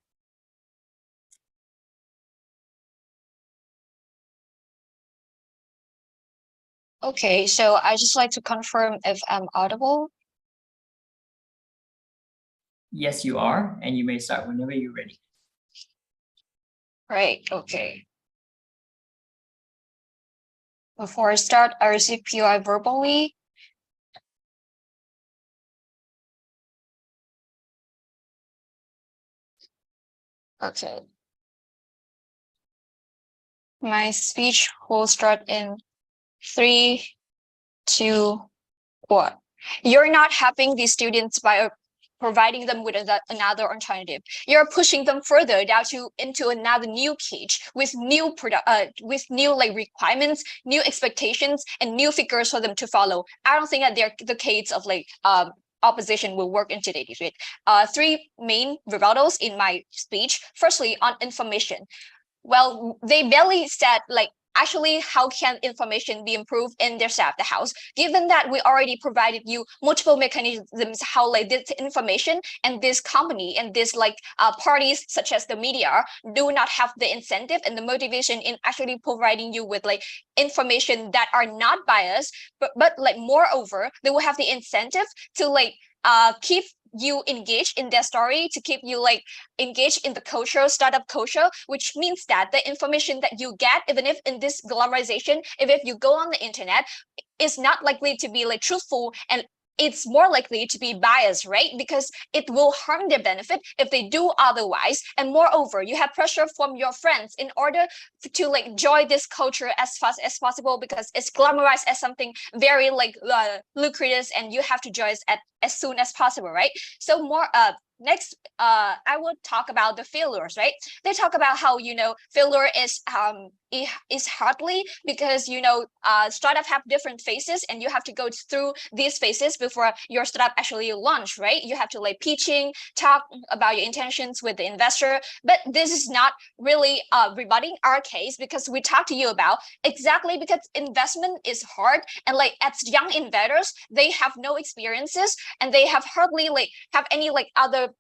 Okay, so I just like to confirm if I'm audible. Yes, you are, and you may start whenever you're ready. Right, okay. Before I start, I receive POI verbally. Okay. My speech will start in 3, 2, 1. You're not helping these students by providing them with another alternative. You're pushing them further down into another new cage with new requirements, new expectations, and new figures for them to follow. I don't think that they're the case of opposition will work in today's debate. 3 main rebuttals in my speech. Firstly, on information. Well, they barely said actually, how can information be improved in their side of the house, given that we already provided you multiple mechanisms how this information and this company and this parties such as the media do not have the incentive and the motivation in actually providing you with information that are not biased, but moreover, they will have the incentive to keep you engaged in their story, to keep you engaged in the culture, startup culture, which means that the information that you get, even if in this glamorization, if you go on the internet, is not likely to be truthful and it's more likely to be biased, right? Because it will harm their benefit if they do otherwise. And moreover, you have pressure from your friends in order to like join this culture as fast as possible, because it's glamorized as something very like lucrative, and you have to join it as soon as possible, right? So more next, I will talk about the failures, right? They talk about how, you know, failure is hardly because, you know, startup have different phases, and you have to go through these phases before your startup actually launch, right? You have to like pitching, talk about your intentions with the investor. But this is not really rebutting our case, because we talked to you about exactly because investment is hard, and like as young investors, they have no experiences, and they have hardly like have any like other.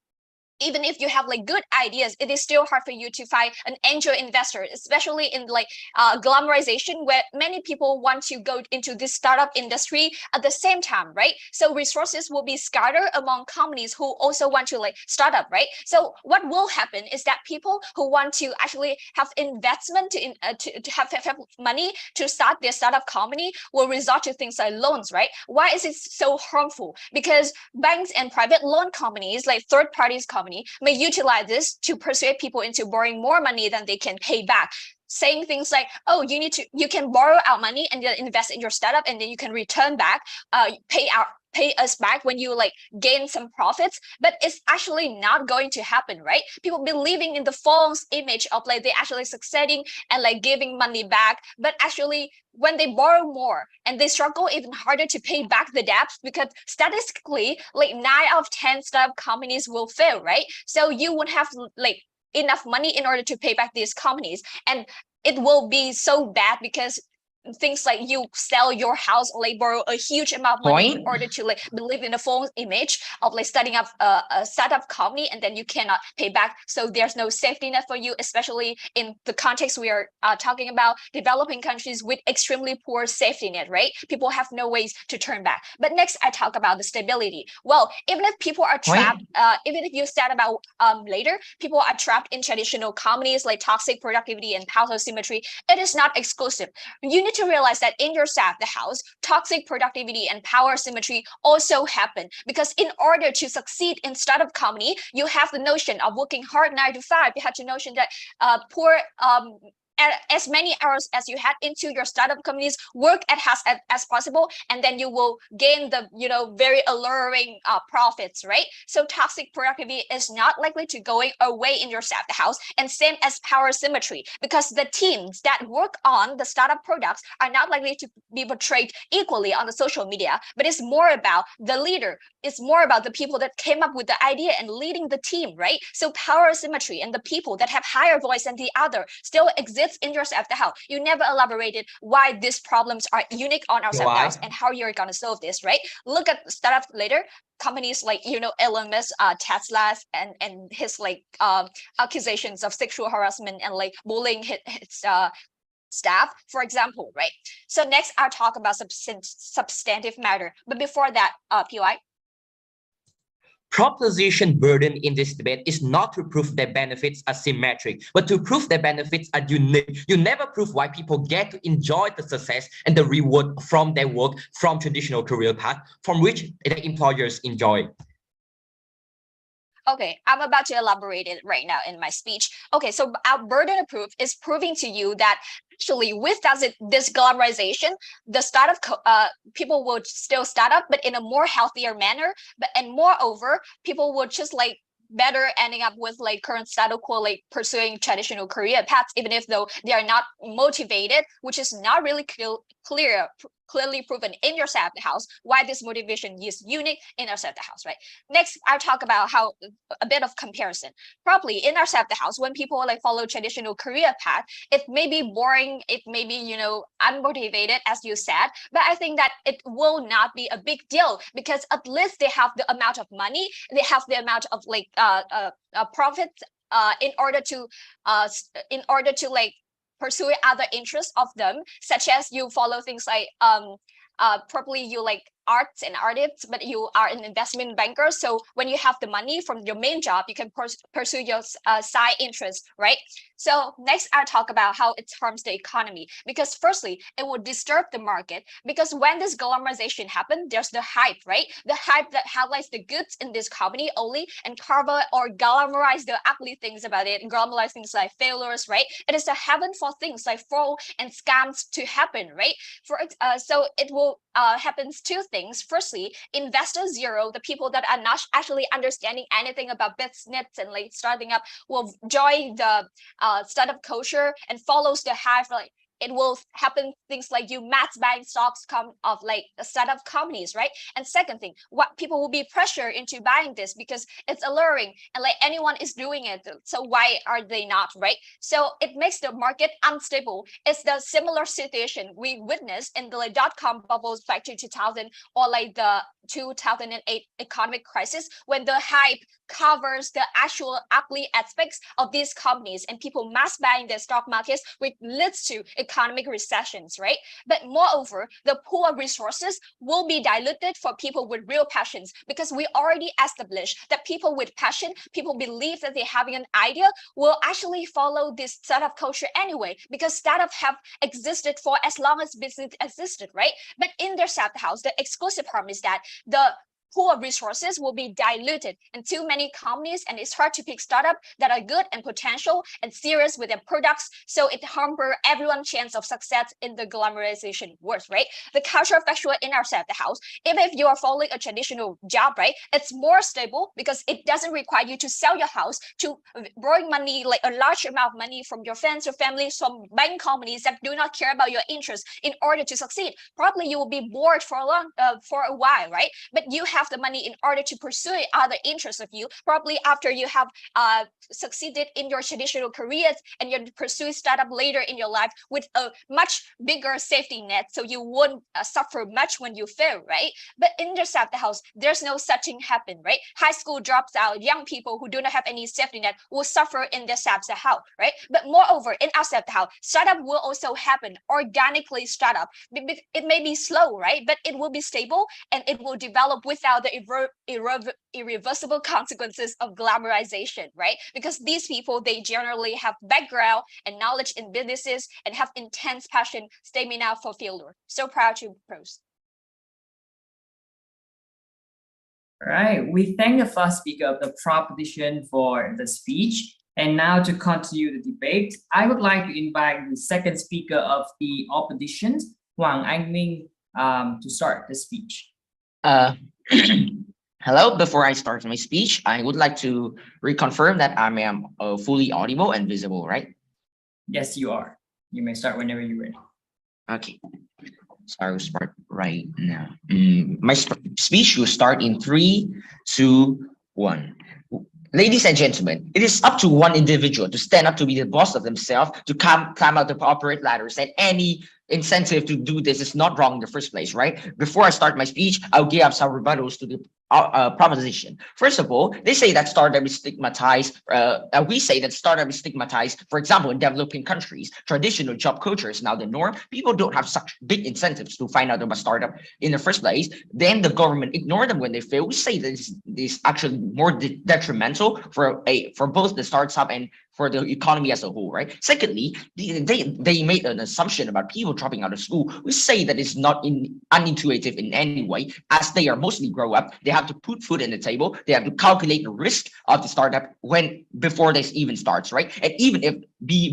Even if you have like good ideas, it is still hard for you to find an angel investor, especially in like glamorization, where many people want to go into this startup industry at the same time, right? So resources will be scattered among companies who also want to like start up, right? So what will happen is that people who want to actually have investment to have money to start their startup company will resort to things like loans, right? Why is it so harmful? Because banks and private loan companies, like third parties company, may utilize this to persuade people into borrowing more money than they can pay back, saying things like, oh, you can borrow our money and then invest in your startup, and then you can return back, pay us back when you like gain some profits. But it's actually not going to happen, right? People believing in the false image of like they actually succeeding and like giving money back, but actually when they borrow more and they struggle even harder to pay back the debts, because statistically like 9 out of 10 startup companies will fail, right? So you would have like enough money in order to pay back these companies, and it will be so bad because things like you sell your house or like borrow a huge amount of money in order to like believe in the false image of like starting up a startup company, and then you cannot pay back. So there's no safety net for you, especially in the context we are talking about developing countries with extremely poor safety net, right? People have no ways to turn back. But next, I talk about the stability. Well, even if people are trapped, even if you said about later, people are trapped in traditional companies like toxic productivity and power symmetry, it is not exclusive. You need to realize that in your staff, the house, toxic productivity and power symmetry also happen, because in order to succeed in startup company, you have the notion of working hard 9 to 5. You have the notion that poor as many hours as you had into your startup companies, work as possible, and then you will gain the, you know, very alluring profits, right? So toxic productivity is not likely to going away in your staff house, and same as power symmetry, because the teams that work on the startup products are not likely to be portrayed equally on the social media, but it's more about the leader. It's more about the people that came up with the idea and leading the team, right? So power symmetry and the people that have higher voice than the other still exists in your staff house. You never elaborated why these problems are unique on our staff house and how you're going to solve this, right? Look at startup later. Companies like, you know, Elon Musk, Tesla, and his like accusations of sexual harassment and like bullying his staff, for example, right? So next, I'll talk about substantive matter. But before that, PY. Proposition burden in this debate is not to prove their benefits are symmetric, but to prove their benefits are unique. You never prove why people get to enjoy the success and the reward from their work from traditional career path, from which their employers enjoy. Okay, I'm about to elaborate it right now in my speech. Okay, so our burden of proof is proving to you that actually without this glamorization, the startup people will still start up, but in a more healthier manner. And moreover, people will just like better ending up with like current status quo, like pursuing traditional career paths, even if though they are not motivated, which is not really clearly proven in your staff house why this motivation is unique in our staff house, right? Next, I'll talk about how a bit of comparison. Probably in our staff house, when people like follow traditional career path, it may be boring, it may be, you know, unmotivated, as you said, but I think that it will not be a big deal, because at least they have the amount of money, they have the amount of like profit in order to like pursue other interests of them, such as you follow things like probably you like arts and artists, but you are an investment banker. So when you have the money from your main job, you can pursue your side interest, right? So next, I'll talk about how it harms the economy. Because firstly, it will disturb the market. Because when this glamorization happens, there's the hype, right? The hype that highlights the goods in this company only and cover or glamorize the ugly things about it, and glamorize things like failures, right? It is a heaven for things like fraud and scams to happen, right? So it will happens two things. Firstly, investor zero, the people that are not actually understanding anything about business and like starting up, will join the startup culture and follows the hype. Like it will happen things like you mass buying stocks of like startup companies, right? And second thing, what people will be pressured into buying this because it's alluring and like anyone is doing it. So why are they not, right? So it makes the market unstable. It's the similar situation we witnessed in the like .com bubbles back to 2000 or like the 2008 economic crisis, when the hype covers the actual ugly aspects of these companies and people mass buying their stock markets, which leads to economic recessions, right? But moreover, the pool of resources will be diluted for people with real passions, because we already established that people with passion, people believe that they're having an idea, will actually follow this startup culture anyway, because startups have existed for as long as business existed, right? But in their startup house, the exclusive harm is that the pool of resources will be diluted in too many companies, and it's hard to pick startups that are good and potential and serious with their products. So it hampers everyone's chance of success in the glamorization world, right? The culture fluctuates in our startup house. Even if you are following a traditional job, right, it's more stable because it doesn't require you to sell your house, to borrow money, like a large amount of money from your friends or family, from bank companies that do not care about your interests in order to succeed. Probably you will be bored for a while, right? But you have the money in order to pursue other interests of you. Probably after you have succeeded in your traditional careers and you pursue startup later in your life with a much bigger safety net, so you won't suffer much when you fail, right? But in the startup house, there's no such thing happen, right? High school drops out, young people who do not have any safety net will suffer in the startup house, right? But moreover, in our startup house, startup will also happen organically. Startup, it may be slow, right? But it will be stable and it will develop without the irreversible consequences of glamorization, right? Because these people, they generally have background and knowledge in businesses and have intense passion, stamina for failure. So proud to post. All right, we thank the first speaker of the proposition for the speech. And now to continue the debate, I would like to invite the second speaker of the opposition, Hoàng Anh Minh, to start the speech. Hello, before I start my speech, I would like to reconfirm that I am fully audible and visible, right? Yes, you are. You may start whenever you're ready. Okay, so I will start right now. My speech will start in 3, 2, 1. Ladies and gentlemen, it is up to one individual to stand up to be the boss of themselves, to climb out the corporate ladders, and any incentive to do this is not wrong in the first place, right? Before I start my speech, I'll give up some rebuttals to the proposition. First of all, they say that startup is stigmatized. We say that startup is stigmatized. For example, in developing countries, traditional job culture is now the norm. People don't have such big incentives to find out about startup in the first place. Then the government ignore them when they fail. We say that this is actually more detrimental for both the startup and for the economy as a whole, right? Secondly, they made an assumption about people dropping out of school. We say that it's not unintuitive in any way, as they are mostly grow up. They have to put food on the table. They have to calculate the risk of the startup before this even starts, right? And even if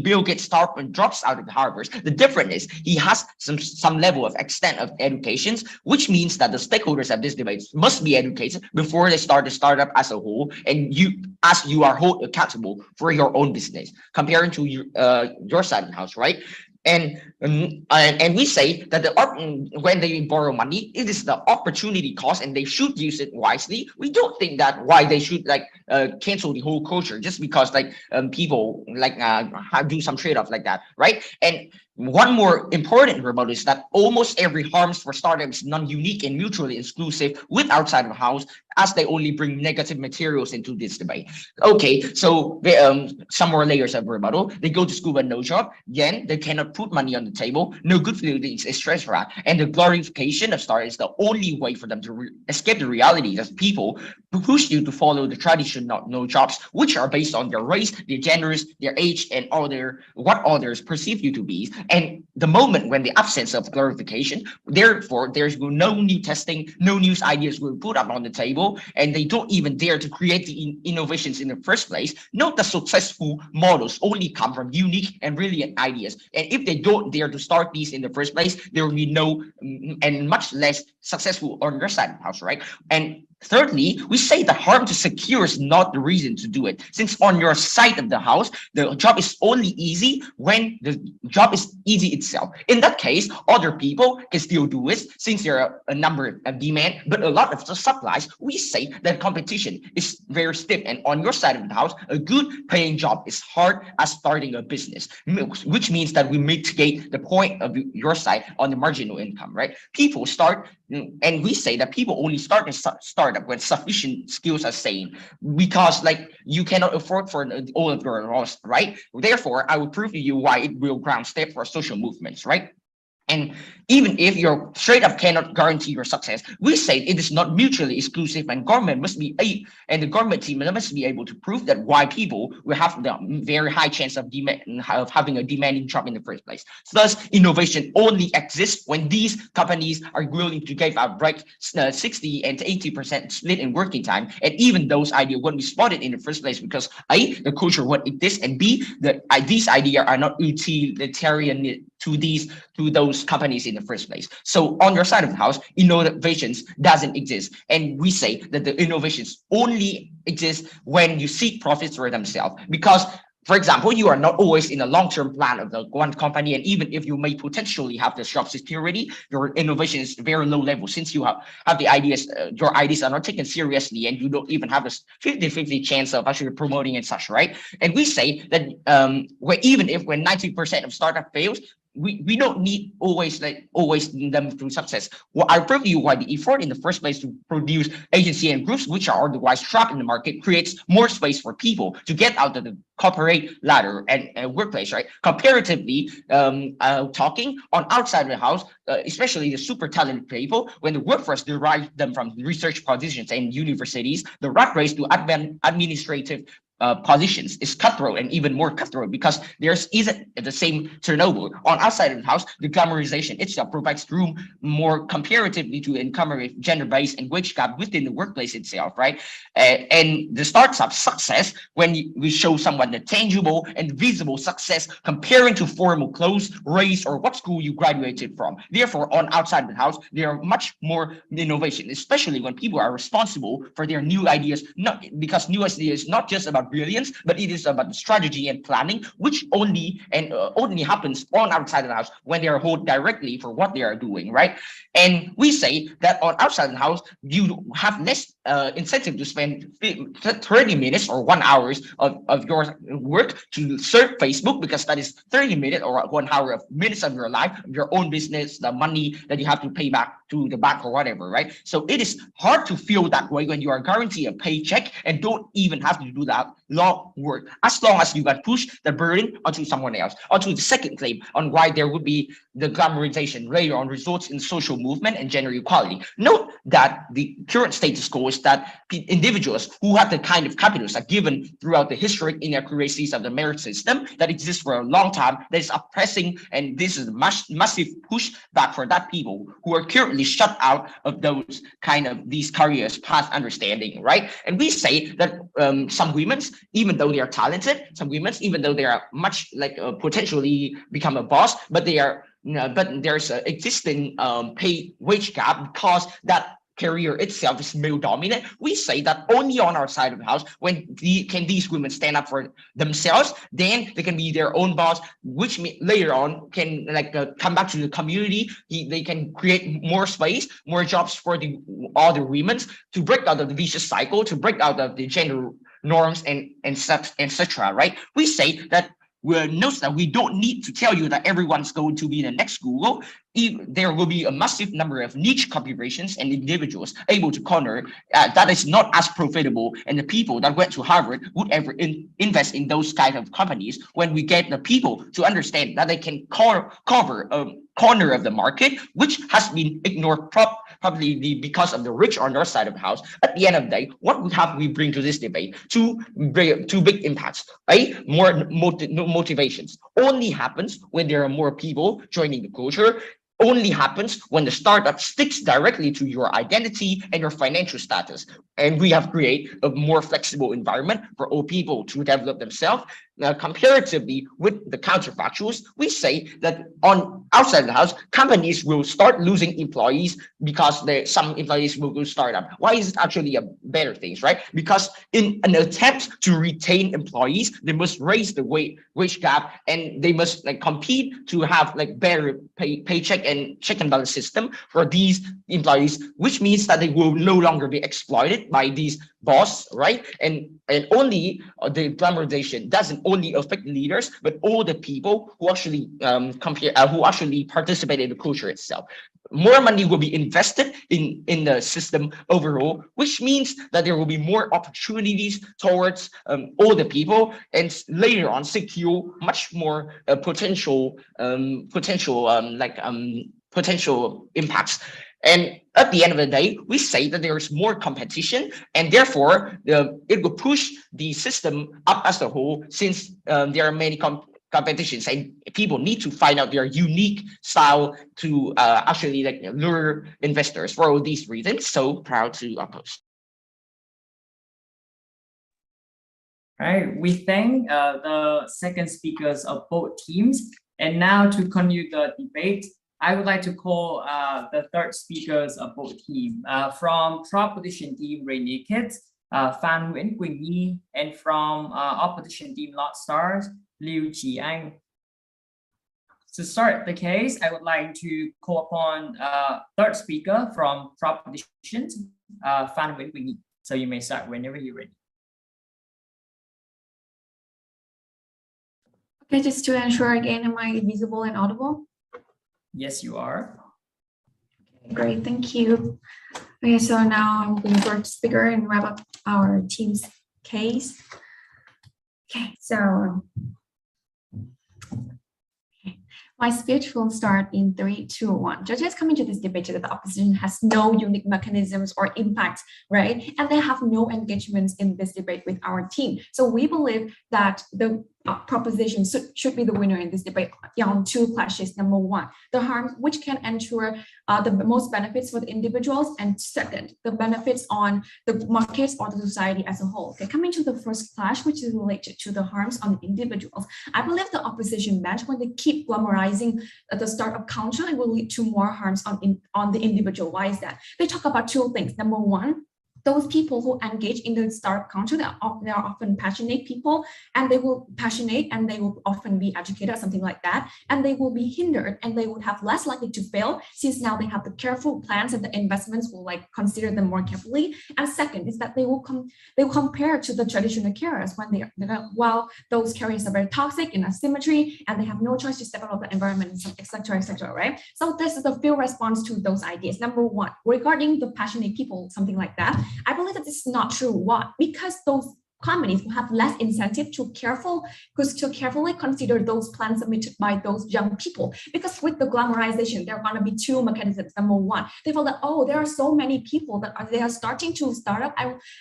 Bill Gates drops out of Harvard, the difference is he has some level of extent of education, which means that the stakeholders of this debate must be educated before they start the startup as a whole, and you are held accountable for your own business, comparing to your side of the house, right? And we say that when they borrow money, it is the opportunity cost, and they should use it wisely. We don't think that why they should cancel the whole culture just because people do some trade-off like that, right? And one more important rebuttal is that almost every harms for startups is non-unique and mutually exclusive with outside of the house, as they only bring negative materials into this debate. Okay, so some more layers of rebuttal. They go to school but no job. Then they cannot cannot put money on the table, no good feelings is stressful, and the glorification of stars is the only way for them to escape the reality that people who push you to follow the traditional jobs, which are based on their race, their genders, their age, and what others perceive you to be. And the moment when the absence of glorification, therefore there's no new testing, no new ideas will put up on the table, and they don't even dare to create the innovations in the first place. Note that successful models only come from unique and brilliant ideas, and if they don't dare to start these in the first place, there will be no and much less successful on your side of the house, right? And thirdly, we say the harm to secure is not the reason to do it, since on your side of the house, the job is only easy when the job is easy itself. In that case, other people can still do it since there are a number of demand, but a lot of the supplies. We say that competition is very stiff, and on your side of the house, a good paying job is hard as starting a business, which means that we mitigate the point of your side on the marginal income, right? People start, and we say that people only start a startup when sufficient skills are same, because like you cannot afford for all of your loss, right? Therefore, I will prove to you why it will ground step for social movements, right? And even if you're straight up cannot guarantee your success, we say it is not mutually exclusive, and the government team must be able to prove that why people will have the very high chance of having a demanding job in the first place. Thus, innovation only exists when these companies are willing to give out break 60 and 80% split in working time, and even those ideas won't be spotted in the first place because A, the culture won't exist, and B, these ideas are not utilitarian to those companies in the first place. So on your side of the house, innovations doesn't exist, and we say that the innovations only exist when you seek profits for themselves, because for example, you are not always in a long-term plan of the one company, and even if you may potentially have the job security, your innovation is very low level, since you have the ideas, your ideas are not taken seriously, and you don't even have a 50-50 chance of actually promoting and such, right? And we say that when 90% of startup fails, we don't need always them to success. Well, I'll prove you why the effort in the first place to produce agency and groups which are otherwise trapped in the market creates more space for people to get out of the corporate ladder and workplace, right? Comparatively, talking on outside of the house, especially the super talented people, when the workforce derives them from research positions and universities, the rat race to administrative positions is cutthroat, and even more cutthroat because there isn't the same turnover. On outside of the house, the glamorization itself provides room more comparatively to encourage gender-based and wage gap within the workplace itself, right? And the startup success, when we show someone the tangible and visible success comparing to formal clothes, race, or what school you graduated from. Therefore, on outside of the house, there are much more innovation, especially when people are responsible for their new ideas, because new ideas is not just about brilliance, but it is about the strategy and planning, which only happens on outside of the house when they are held directly for what they are doing, right? And we say that on outside of the house, you have less incentive to spend 30 minutes or 1 hour of your work to surf Facebook, because that is 30 minutes or 1 hour of minutes of your life, of your own business, the money that you have to pay back to the bank or whatever, right? So it is hard to feel that way when you are guaranteed a paycheck and don't even have to do that long work, as long as you can push the burden onto someone else. Onto the second claim on why there would be the glamorization later on results in social movement and gender equality. Note that the current status quo is that individuals who have the kind of capitals are given throughout the historic inaccuracies of the merit system that exists for a long time, that is oppressing, and this is a massive push back for that people who are currently shut out of those kind of these careers past understanding, right? And we say that some women, even though they are talented, some women, even though they are much potentially become a boss, but there's an existing pay wage gap because that career itself is male dominant. We say that only on our side of the house when these women stand up for themselves, then they can be their own boss, which later on can come back to the community. They can create more space, more jobs for the other women to break out of the vicious cycle, to break out of the gender norms and etc. Right? We say that notice that we don't need to tell you that everyone's going to be the next Google. there will be a massive number of niche corporations and individuals able to corner that is not as profitable, and the people that went to Harvard would ever invest in those kind of companies when we get the people to understand that they can cover a corner of the market which has been ignored probably because of the rich on their side of the house. At the end of the day, what we bring to this debate, two big impacts, right? More motivations only happens when there are more people joining the culture. Only happens when the startup sticks directly to your identity and your financial status. And we have created a more flexible environment for all people to develop themselves. Comparatively with the counterfactuals, we say that on outside the house, companies will start losing employees because some employees will go startup. Why is it actually a better thing, right? Because in an attempt to retain employees, they must raise the wage gap, and they must compete to have better paycheck and check and balance system for these employees, which means that they will no longer be exploited by these boss, right? And only the glamorization doesn't only affect leaders, but all the people who actually who actually participate in the culture itself. More money will be invested in the system overall, which means that there will be more opportunities towards all the people, and later on secure much more potential impacts. And at the end of the day, we say that there is more competition, and therefore it will push the system up as a whole, since there are many competitions and people need to find out their unique style to actually lure investors. For all these reasons, so proud to oppose. All right, we thank the second speakers of both teams. And now to continue the debate, I would like to call the third speakers of both teams. From opposition team Rainy Kids, Phan Nguyễn Quỳnh Nhi, and from opposition team Lot Stars, Liu Chi-anh. To start the case, I would like to call upon third speaker from opposition, Phan Nguyễn Quỳnh Nhi. So you may start whenever you're ready. Okay, just to ensure again, am I visible and audible? Yes, you are. Okay, great, thank you. Okay, so now I'm going to third speaker and wrap up our team's case. Okay, so my speech will start in 3, 2, 1. Judges coming to this debate that the opposition has no unique mechanisms or impacts, right? And they have no engagements in this debate with our team. So we believe that the proposition should be the winner in this debate on two clashes. Number one, the harm which can ensure the most benefits for the individuals, and second, the benefits on the markets or the society as a whole. Okay, coming to the first clash, which is related to the harms on individuals, I believe the opposition bench, when they keep glamorizing the startup culture, it will lead to more harms on the individual. Why is that? They talk about two things. Number one, those people who engage in the startup culture, they are often passionate people, and they will often be educated or something like that, and they will be hindered, and they would have less likely to fail, since now they have the careful plans and the investments will consider them more carefully. And second is that they will compare to the traditional carriers while those carriers are very toxic in asymmetry, and they have no choice to step out of the environment, etc., right? So this is the field response to those ideas. Number one, regarding the passionate people, something like that, I believe that this is not true. Why? Because those companies will have less incentive to carefully consider those plans submitted by those young people. Because with the glamorization, there are going to be two mechanisms. Number one, they feel that, oh, there are so many people that they are starting to start up.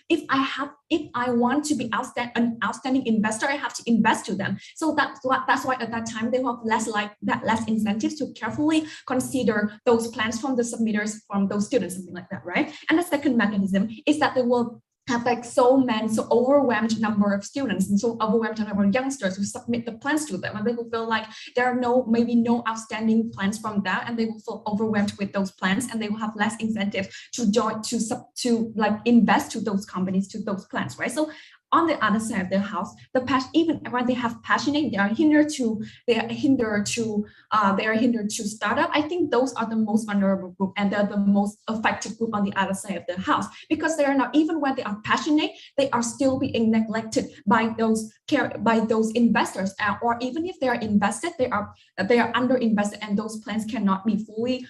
If I want to be an outstanding investor, I have to invest to them. So that's why at that time they will have less incentives to carefully consider those plans from the submitters, from those students, something like that, right? And the second mechanism is that they will have so overwhelmed number of students and so overwhelmed number of youngsters who submit the plans to them, and they will feel like there are maybe no outstanding plans from that, and they will feel overwhelmed with those plans, and they will have less incentive to invest to those companies, to those plans, right? So on the other side of the house, even when they have passionate, they are hindered to start up. I think those are the most vulnerable group, and they're the most affected group on the other side of the house, because they are not, even when they are passionate, they are still being neglected by those investors, or even if they are invested, they are under invested, and those plans cannot be fully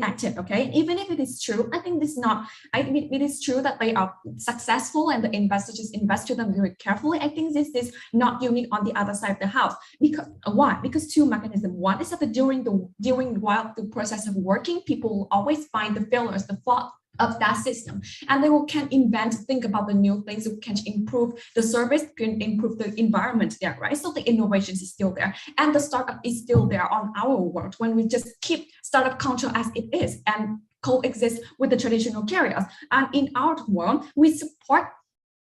active. Okay, even if it is true, I think it is true that they are successful and the investors just invest to them very carefully. I think this is not unique on the other side of the house. Because why? Because two mechanisms. One is that while the process of working, people will always find the failures, the fault of that system, and they can think about the new things that can improve the service, can improve the environment there, right? So the innovations is still there, and the startup is still there on our world, when we just keep startup culture as it is and coexist with the traditional carriers. And in our world, we support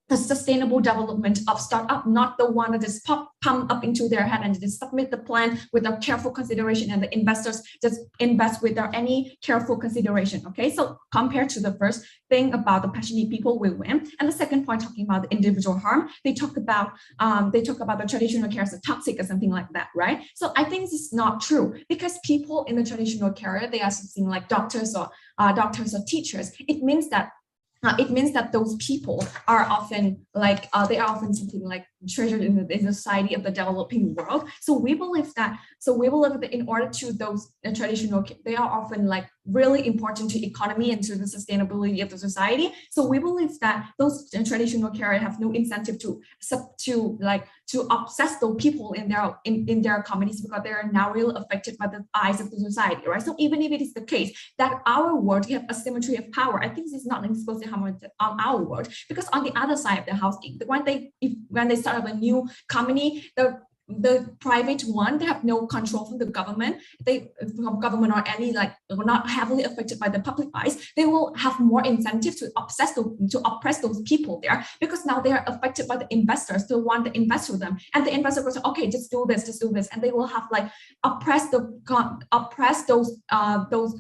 the sustainable development of startup, not the one that just pump up into their head and just submit the plan without careful consideration, and the investors just invest without any careful consideration. Okay, so compared to the first thing about the passionate people will win, and the second point talking about the individual harm, they talk about the traditional carriers are toxic or something like that, right? So I think this is not true, because people in the traditional carrier, they are something like doctors or teachers. It means that those people are often something like treasured in the society of the developing world. So we believe that in order to those traditional, they are often like really important to economy and to the sustainability of the society. So we believe that those traditional carriers have no incentive to obsess those people in their communities, because they are now really affected by the eyes of the society, right? So even if it is the case that our world have asymmetry of power, I think this is not an exclusive harm on our world, because on the other side of the house, when they start up a new company, the private one, they have no control from the government. Or any not heavily affected by the public eyes. They will have more incentive to oppress those people there, because now they are affected by the investors. They want to invest with them, and the investor will say, okay, just do this, and they will have oppress those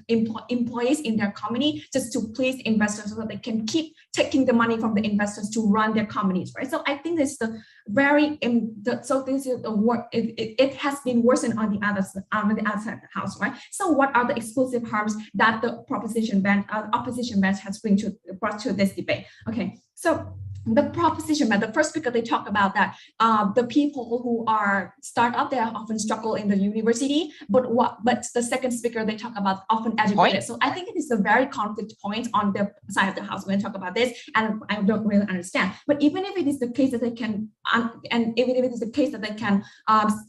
employees in their company just to please investors, so that they can keep taking the money from the investors to run their companies, right? So I think this is the very it has been worsened on the other side of the house, right? So what are the exclusive harms that the opposition bench has brought to this debate? Okay, so the proposition bench, the first speaker, they talk about that the people who are startup, they often struggle in the university, but the second speaker, they talk about often educated. So I think it is a very conflict point on the side of the house when they talk about this, and I don't really understand. But even if it is the case that they can,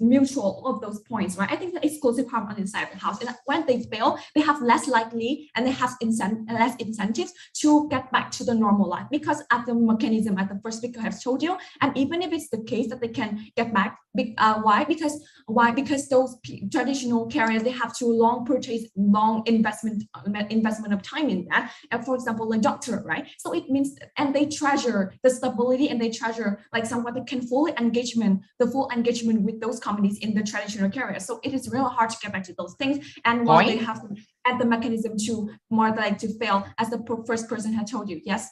mutual all of those points, right? I think the exclusive harm on the side of the house, and when they fail, they have less likely and they have less incentives to get back to the normal life, because at the mechanism, as the first speaker has told you, and even if it's the case that they can get back, why? Because those traditional carriers, they have to long investment of time in that. And for example, a doctor, right? So it means, and they treasure the stability, and they treasure someone that can full engagement with those companies in the traditional carriers. So it is really hard to get back to those things, and while they have the mechanism to to fail, as the first person had told you. Yes.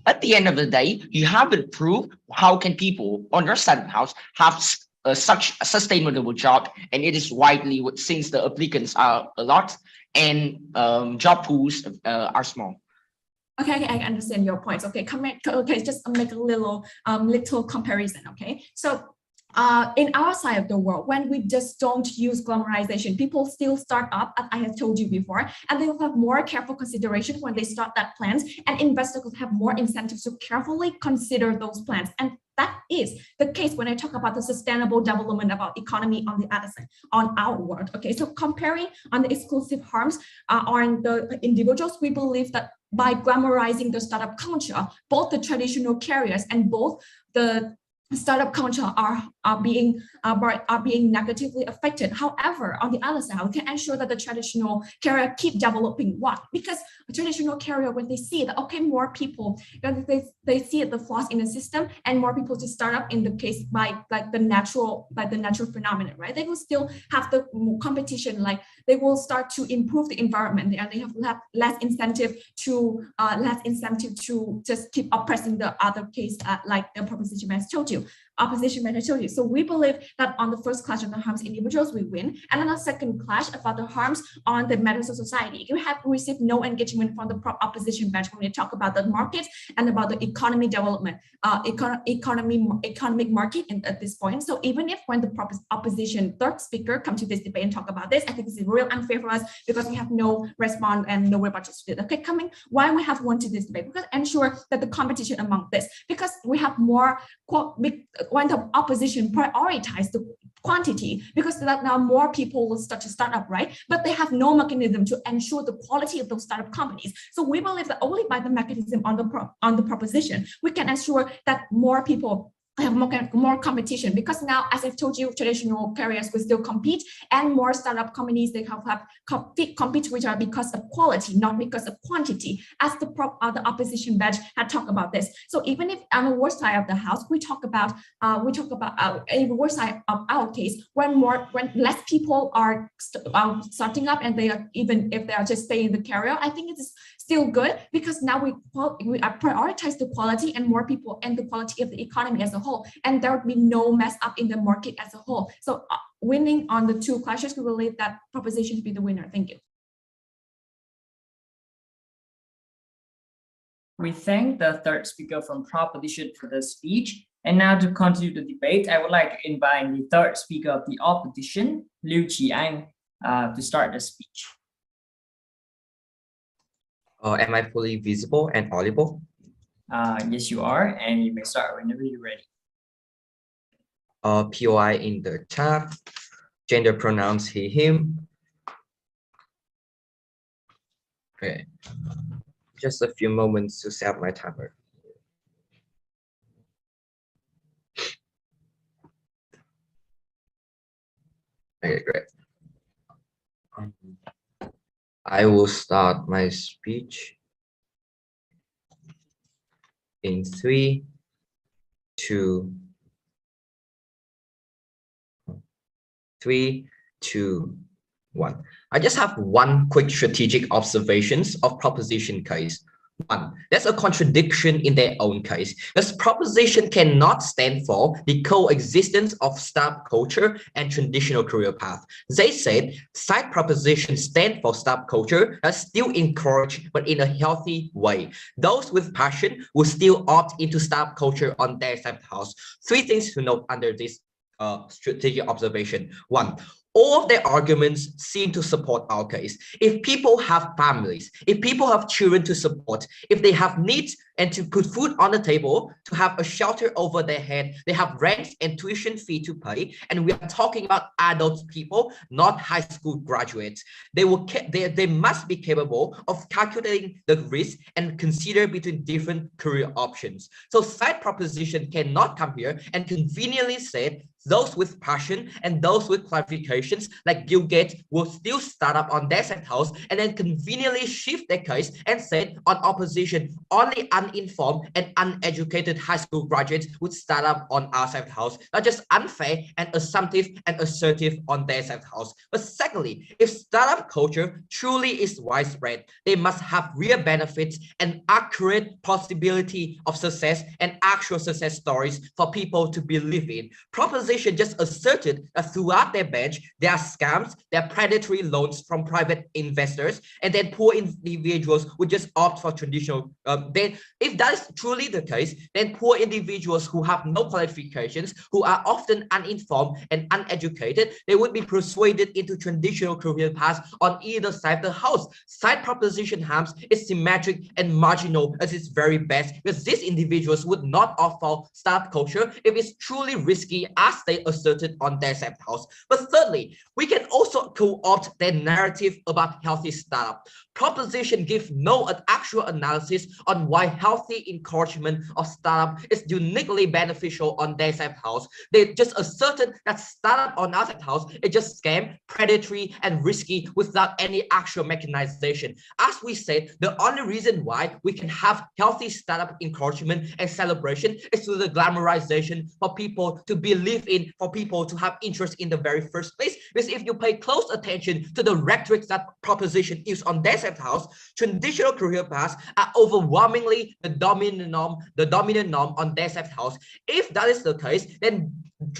At the end of the day, you haven't proved how can people on your side of the house have such a sustainable job, and it is widely, since the applicants are a lot and job pools are small. Okay, I understand your points. Okay, just make a little comparison. Okay, so in our side of the world, when we just don't use glamorization, people still start up, as I have told you before, and they will have more careful consideration when they start that plans, and investors will have more incentives to carefully consider those plans. And that is the case when I talk about the sustainable development about economy on the other side, on our world. Okay, so comparing on the exclusive harms on the individuals, we believe that by glamorizing the startup culture, both the traditional carriers and both the startup culture are being negatively affected. However, on the other side, we can ensure that the traditional career keep developing. Why? Because a traditional career, when they see that okay, more people, they see the flaws in the system, and more people to start up in the case by the natural phenomenon, right? They will still have the competition, like they will start to improve the environment, and they have less incentive to just keep oppressing the other case, like the proposition I told you. So we believe that on the first clash of the harms individuals, we win, and on the second clash about the harms on the matters of society, you have received no engagement from the opposition bench when we talk about the market and about the economy development, economic market at this point. So even if when the opposition third speaker come to this debate and talk about this, I think this is real unfair for us because we have no response and no rebuttal to it. Okay, coming why we have won to this debate, because ensure that the competition among this, because we have more when the opposition prioritize the quantity, because now more people will start up, right? But they have no mechanism to ensure the quality of those startup companies. So we believe that only by the mechanism on the proposition, we can ensure that more people have more competition, because now, as I've told you, traditional carriers will still compete, and more startup companies, they have compete which are because of quality, not because of quantity, as the opposition bench had talked about this. So even if on the worst side of the house, we talk about a worst side of our case, when less people are starting up, and they are, even if they are just staying in the carrier, I think it is still good, because now we prioritize the quality and more people and the quality of the economy as a whole, and there would be no mess up in the market as a whole. So winning on the two clashes, we believe that proposition to be the winner. Thank you. We thank the third speaker from proposition for the speech. And now to continue the debate, I would like to invite the third speaker of the opposition, Liu Qi-Anh, to start the speech. Am I fully visible and audible? Yes, you are, and you may start whenever you're ready. POI in the chat, gender pronouns he, him. Okay, just a few moments to set my timer. Okay, great. I will start my speech in 3, 2, 1. I just have one quick strategic observations of proposition case. 1, there's a contradiction in their own case. This proposition cannot stand for the coexistence of startup culture and traditional career path. They said side propositions stand for startup culture are still encouraged, but in a healthy way. Those with passion will still opt into startup culture on their side of the house. 3 things to note under this strategic observation. 1, all of their arguments seem to support our case. If people have families, if people have children to support, if they have needs and to put food on the table, to have a shelter over their head, they have rent and tuition fee to pay, and we are talking about adult people, not high school graduates. They must be capable of calculating the risk and consider between different career options. So side proposition cannot come here and conveniently say those with passion and those with clarifications like Bill Gates will still start up on their side house, and then conveniently shift their case and say on opposition only uninformed and uneducated high school graduates would start up on our side house. Not just unfair and assumptive and assertive on their side house. But secondly, if startup culture truly is widespread, they must have real benefits and accurate possibility of success and actual success stories for people to believe in. Proposition just asserted that throughout their bench, there are scams, there are predatory loans from private investors, and then poor individuals would just opt for traditional. If that is truly the case, then poor individuals who have no qualifications, who are often uninformed and uneducated, they would be persuaded into traditional career paths on either side of the house. Side proposition harms is symmetric and marginal at its very best, because these individuals would not offer startup culture if it's truly risky as they asserted on their side of the house. But thirdly, we can also co-opt their narrative about healthy startup. Proposition give no actual analysis on why healthy healthy encouragement of startup is uniquely beneficial on their safe house. They just asserted that startup on our safe house is just scam, predatory, and risky without any actual mechanization. As we said, the only reason why we can have healthy startup encouragement and celebration is through the glamorization for people to believe in, for people to have interest in the very first place. Because if you pay close attention to the rhetoric that proposition is on their safe house, traditional career paths are overwhelmingly the dominant norm on their safe house. If that is the case, then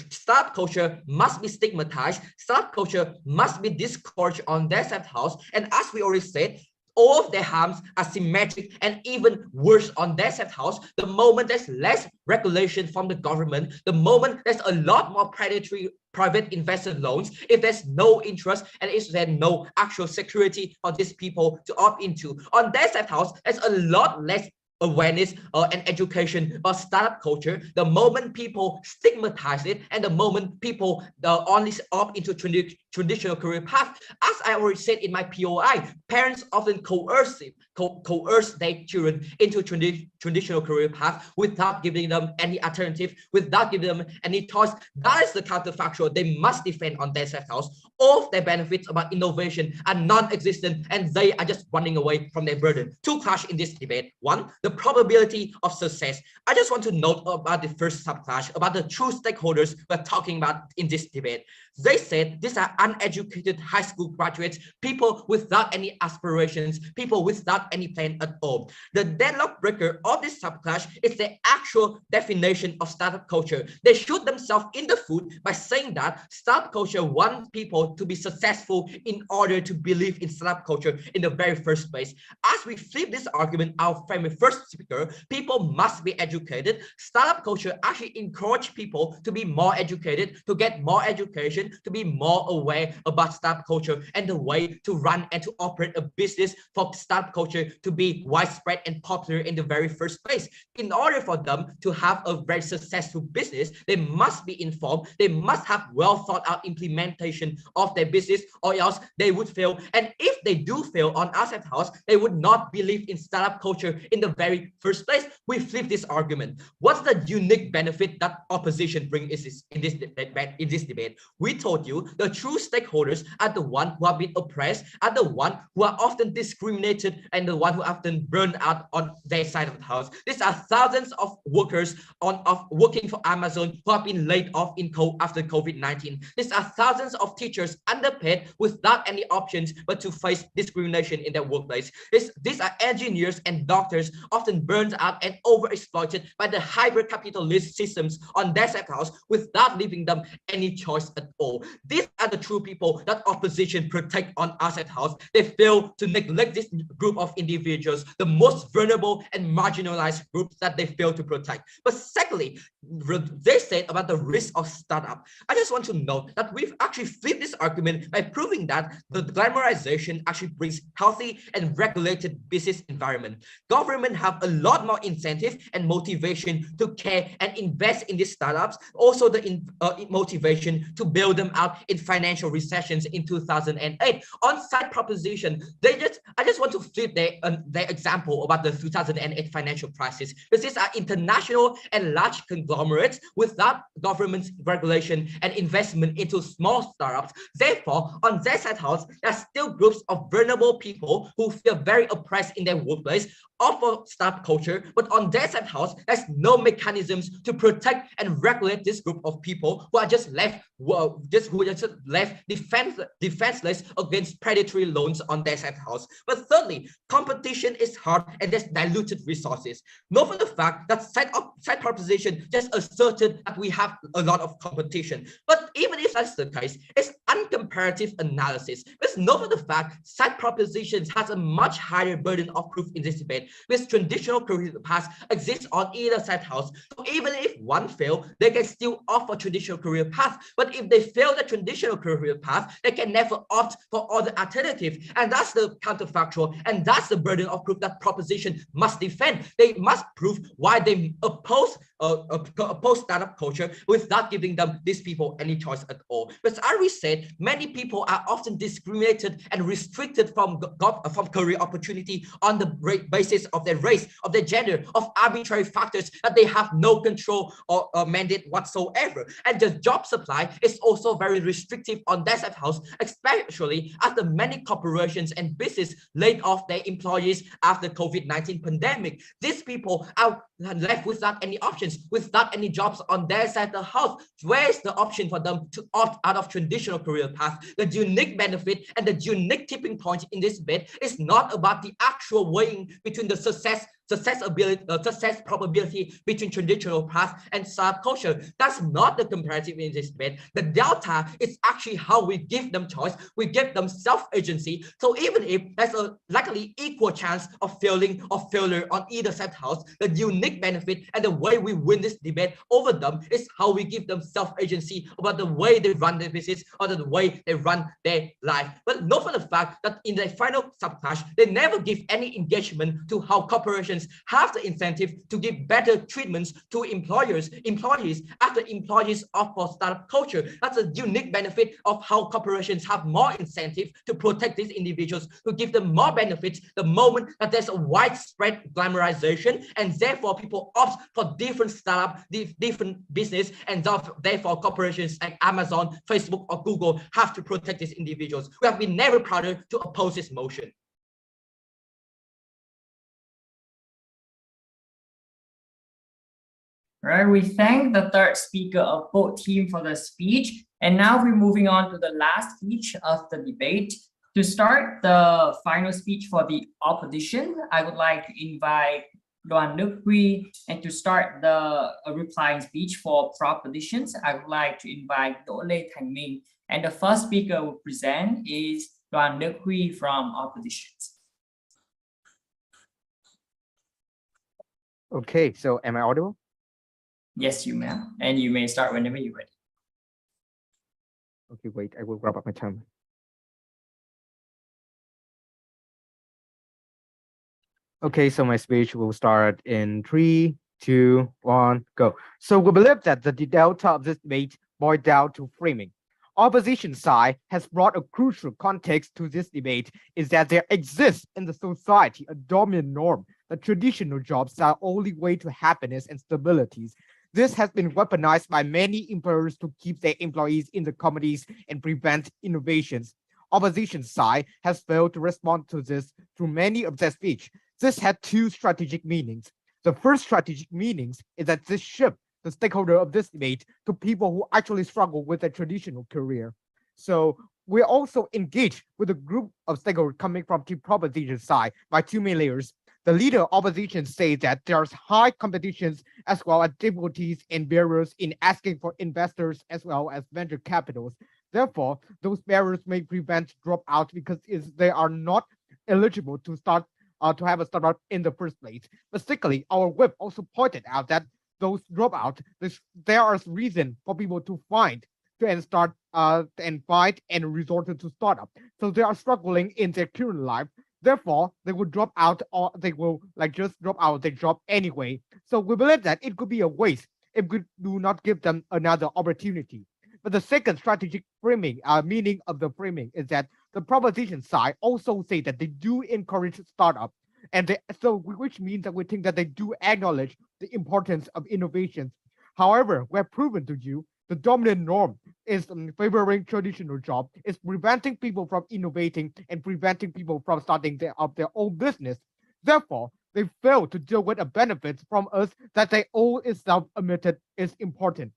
startup culture must be stigmatized, startup culture must be discouraged on their safe house, and as we already said, all of their harms are symmetric and even worse on their safe house. The moment there's less regulation from the government, the moment there's a lot more predatory private investor loans, if there's no interest and if there's no actual security for these people to opt into, on their safe house, there's a lot less awareness and education about startup culture. The moment people stigmatize it and the moment people only opt into traditional career path, as I already said in my POI, parents often coerce their children into traditional career path without giving them any alternative, without giving them any choice. That is the counterfactual they must defend on their safe house. All of their benefits about innovation are non-existent and they are just running away from their burden. Two clash in this debate. One, the probability of success. I just want to note about the first subclash, about the true stakeholders we're talking about in this debate. They said these are uneducated high school graduates, people without any aspirations, people without any plan at all. The deadlock breaker of this subclash is the actual definition of startup culture. They shoot themselves in the foot by saying that startup culture wants people to be successful in order to believe in startup culture in the very first place. As we flip this argument out from the first speaker, people must be educated. Startup culture actually encourage people to be more educated, to get more education, to be more aware about startup culture and the way to run and to operate a business for startup culture to be widespread and popular in the very first place. In order for them to have a very successful business, they must be informed, they must have well thought out implementation of their business, or else they would fail. And if they do fail on asset house, they would not believe in startup culture in the very first place. We flip this argument. What's the unique benefit that opposition brings in this debate? We told you the true stakeholders are the one who have been oppressed, are the one who are often discriminated, and the one who often burned out on their side of the house. These are thousands of workers working for Amazon who have been laid off after COVID-19. These are thousands of teachers underpaid without any options but to face discrimination in their workplace. These are engineers and doctors often burned out and overexploited by the hyper-capitalist systems on their side house without leaving them any choice at all. These are the true people that opposition protect on asset house. They fail to neglect this group of individuals, the most vulnerable and marginalized groups that they fail to protect. But secondly, they said about the risk of startup. I just want to note that we've actually flipped this argument by proving that the glamorization actually brings healthy and regulated business environment. Government have a lot more incentive and motivation to care and invest in these startups. Also the motivation to bail them out in financial recessions in 2008. On side proposition, I just want to flip their example about the 2008 financial crisis, because these are international and large conglomerates without government regulation and investment into small startups. Therefore, on their side house, there are still groups of vulnerable people who feel very oppressed in their workplace, offer startup culture, but on their side house, there's no mechanisms to protect and regulate this group of people who are just left defenseless against predatory loans on their side house. But thirdly, competition is hard and there's diluted resources. Note for the fact that side proposition just asserted that we have a lot of competition. But even if that's the case, it's uncomparative analysis. Let's note for the fact side propositions has a much higher burden of proof in this debate, because traditional career paths exist on either side house. So even if one fail, they can still offer traditional career path. But if they fail the traditional career path, they can never opt for other alternative. And that's the counterfactual, and that's the burden of proof that proposition must defend. They must prove why they oppose startup culture without giving them these people any choice at all. But as we said, many people are often discriminated and restricted from career opportunity on the basis of their race, of their gender, of arbitrary factors that they have no control or mandate whatsoever. And the job supply is also very restrictive on that house, especially after many corporations and business laid off their employees after COVID-19 pandemic. These people are left without any options, without any jobs on their side of the house. Where's the option for them to opt out of traditional career path? The unique benefit and the unique tipping point in this debate is not about the actual weighing between the success probability between traditional path and subculture. That's not the comparative in this debate. The delta is actually how we give them choice, we give them self-agency. So even if there's a likely equal chance of failing or failure on either side house, the unique benefit and the way we win this debate over them is how we give them self-agency about the way they run their business or the way they run their life. But note for the fact that in the final subclass, they never give any engagement to how corporations have the incentive to give better treatments to employees after employees opt for startup culture. That's a unique benefit of how corporations have more incentive to protect these individuals, to give them more benefits the moment that there's a widespread glamorization, and therefore people opt for different startup, different business, and therefore corporations like Amazon, Facebook, or Google have to protect these individuals. We have been never prouder to oppose this motion. Right, we thank the third speaker of both teams for the speech. And now we're moving on to the last speech of the debate. To start the final speech for the opposition, I would like to invite Đoàn Đức Huy, and to start the replying speech for propositions, I would like to invite Đỗ Lê Thành Minh. And the first speaker will present is Đoàn Đức Huy from oppositions. Okay, so am I audible? Yes, you may, and you may start whenever you're ready. Okay, wait, I will grab up my time. Okay, so my speech will start in 3, 2, 1, go. So we believe that the delta of this debate boils down to framing. Opposition side has brought a crucial context to this debate is that there exists in the society a dominant norm that traditional jobs are the only way to happiness and stability. This has been weaponized by many employers to keep their employees in the companies and prevent innovations. Opposition side has failed to respond to this through many of their speech. This had two strategic meanings. The first strategic meanings is that this shift the stakeholder of this debate to people who actually struggle with a traditional career. So we also engage with a group of stakeholders coming from the proposition side by two main layers. The leader of opposition says that there's high competitions as well as difficulties and barriers in asking for investors as well as venture capitals. Therefore, those barriers may prevent dropout because they are not eligible to start to have a startup in the first place. Basically, our whip also pointed out that those dropouts, there are reason for people to find and start and find and resort to startup. So they are struggling in their current life. Therefore, they will drop out or they will just drop out their job anyway. So we believe that it could be a waste if we do not give them another opportunity. But the second strategic framing, meaning of the framing is that the proposition side also say that they do encourage startup, and which means that we think that they do acknowledge the importance of innovations. However, we have proven to you the dominant norm is favoring traditional job, is preventing people from innovating and preventing people from starting their own business. Therefore, they fail to deal with the benefits from us that they all itself admitted is important.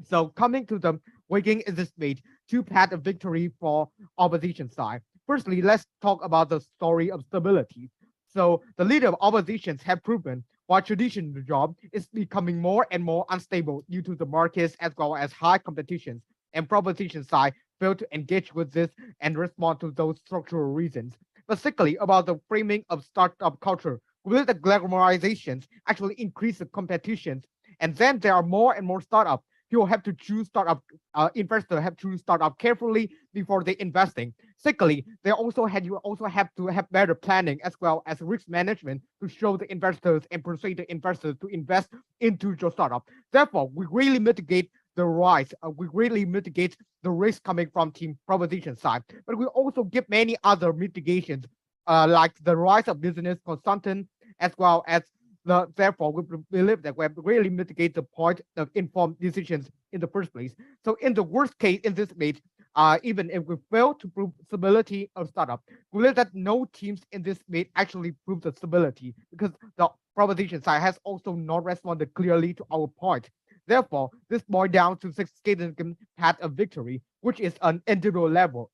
So coming to the weighing in this debate, two paths of victory for opposition side. Firstly, let's talk about the story of stability. So the leader of oppositions have proven why traditional job is becoming more and more unstable due to the markets as well as high competition, and proposition side failed to engage with this and respond to those structural reasons. Basically, about the framing of startup culture, will the glamorizations actually increase the competitions, and then there are more and more startups. People have to choose startup, investors have to choose startup carefully before they investing. Secondly, you also have to have better planning as well as risk management to show the investors and persuade the investors to invest into your startup. Therefore, we really mitigate the rise, we greatly mitigate the risk coming from team proposition side, but we also give many other mitigations, like the rise of business consultant, as well as therefore we believe that we have really mitigate the point of informed decisions in the first place. So in the worst case in this debate, even if we fail to prove stability of startup, we believe that no teams in this debate actually prove the stability, because the proposition side has also not responded clearly to our point. Therefore, this boils down to significant path of victory, which is an individual level.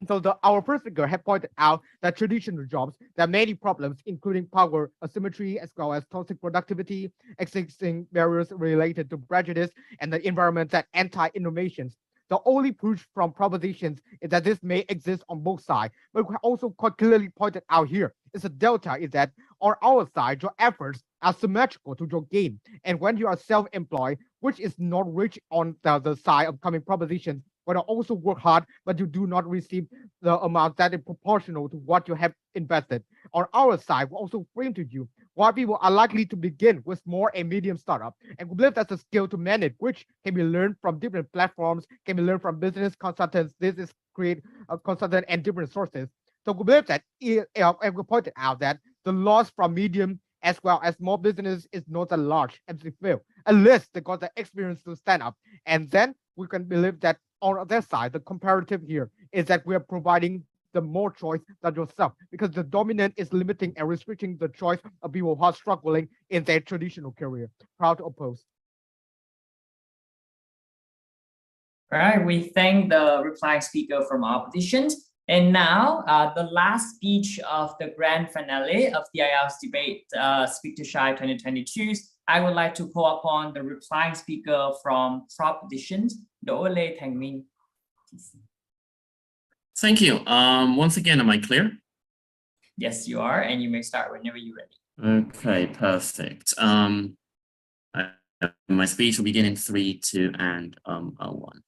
So our first speaker had pointed out that traditional jobs, there are many problems, including power asymmetry, as well as toxic productivity, existing barriers related to prejudice, and the environment that anti-innovations. The only proof from propositions is that this may exist on both sides, but we also quite clearly pointed out here is a delta is that on our side, your efforts are symmetrical to your gain. And when you are self-employed, which is not rich on the side of coming propositions, but also work hard, but you do not receive the amount that is proportional to what you have invested. On our side, we also frame to you why people are likely to begin with small and medium startup. And we believe that's a skill to manage, which can be learned from different platforms, can be learned from business consultants. This is create a consultant and different sources. So we believe that, and we pointed out that the loss from medium as well as small business is not that large as they fail, unless they got the experience to stand up. And then we can believe that on their side, the comparative here is that we are providing the more choice than yourself, because the dominant is limiting and restricting the choice of people who are struggling in their traditional career. Proud to oppose. All right, we thank the replying speaker from our oppositions. And now, the last speech of the grand finale of the IELTS Debate Speak to Shy 2022. I would like to call upon the replying speaker from propositions, Đỗ Lê Thành Minh. Thank you. Once again, am I clear? Yes, you are, and you may start whenever you're ready. Okay, perfect. My speech will begin in 3, 2, and 1.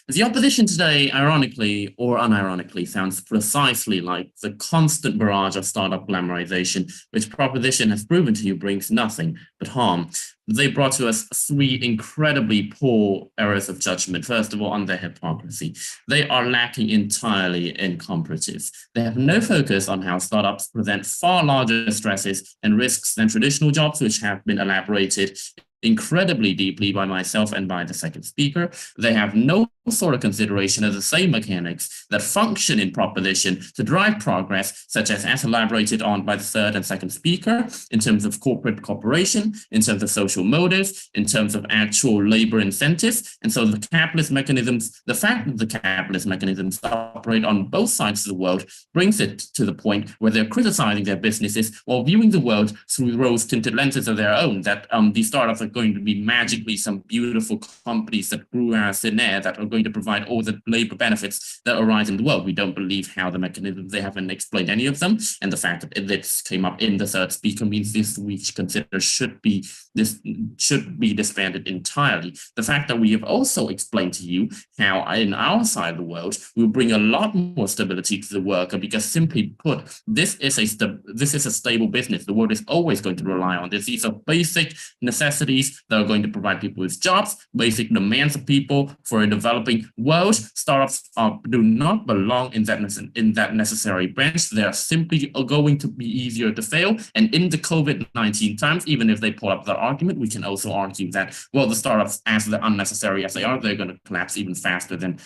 The opposition today, ironically or unironically, sounds precisely like the constant barrage of startup glamorization, which proposition has proven to you brings nothing but harm. They brought to us 3 incredibly poor errors of judgment. First of all, on their hypocrisy. They are lacking entirely in comparatives. They have no focus on how startups present far larger stresses and risks than traditional jobs, which have been elaborated incredibly deeply by myself and by the second speaker. They have no sort of consideration of the same mechanics that function in proposition to drive progress, such as elaborated on by the third and second speaker, in terms of corporate cooperation, in terms of social motives, in terms of actual labor incentives. And so the capitalist mechanisms, the fact that the capitalist mechanisms operate on both sides of the world brings it to the point where they're criticizing their businesses while viewing the world through rose-tinted lenses of their own, that these startups are going to be magically some beautiful companies that grew out of thin air that are going to provide all the labor benefits that arise in the world. We don't believe how the mechanisms, they haven't explained any of them. And the fact that this came up in the third speaker means this we consider should be disbanded entirely. The fact that we have also explained to you how in our side of the world, we bring a lot more stability to the worker, because simply put, this is a stable business. The world is always going to rely on this. These are basic necessities that are going to provide people with jobs, basic demands of people for a developing world. Startups do not belong in that necessary branch. They are simply going to be easier to fail. And in the COVID-19 times, even if they pull up that argument, we can also argue that, well, the startups, as they're unnecessary as they are, they're going to collapse even faster than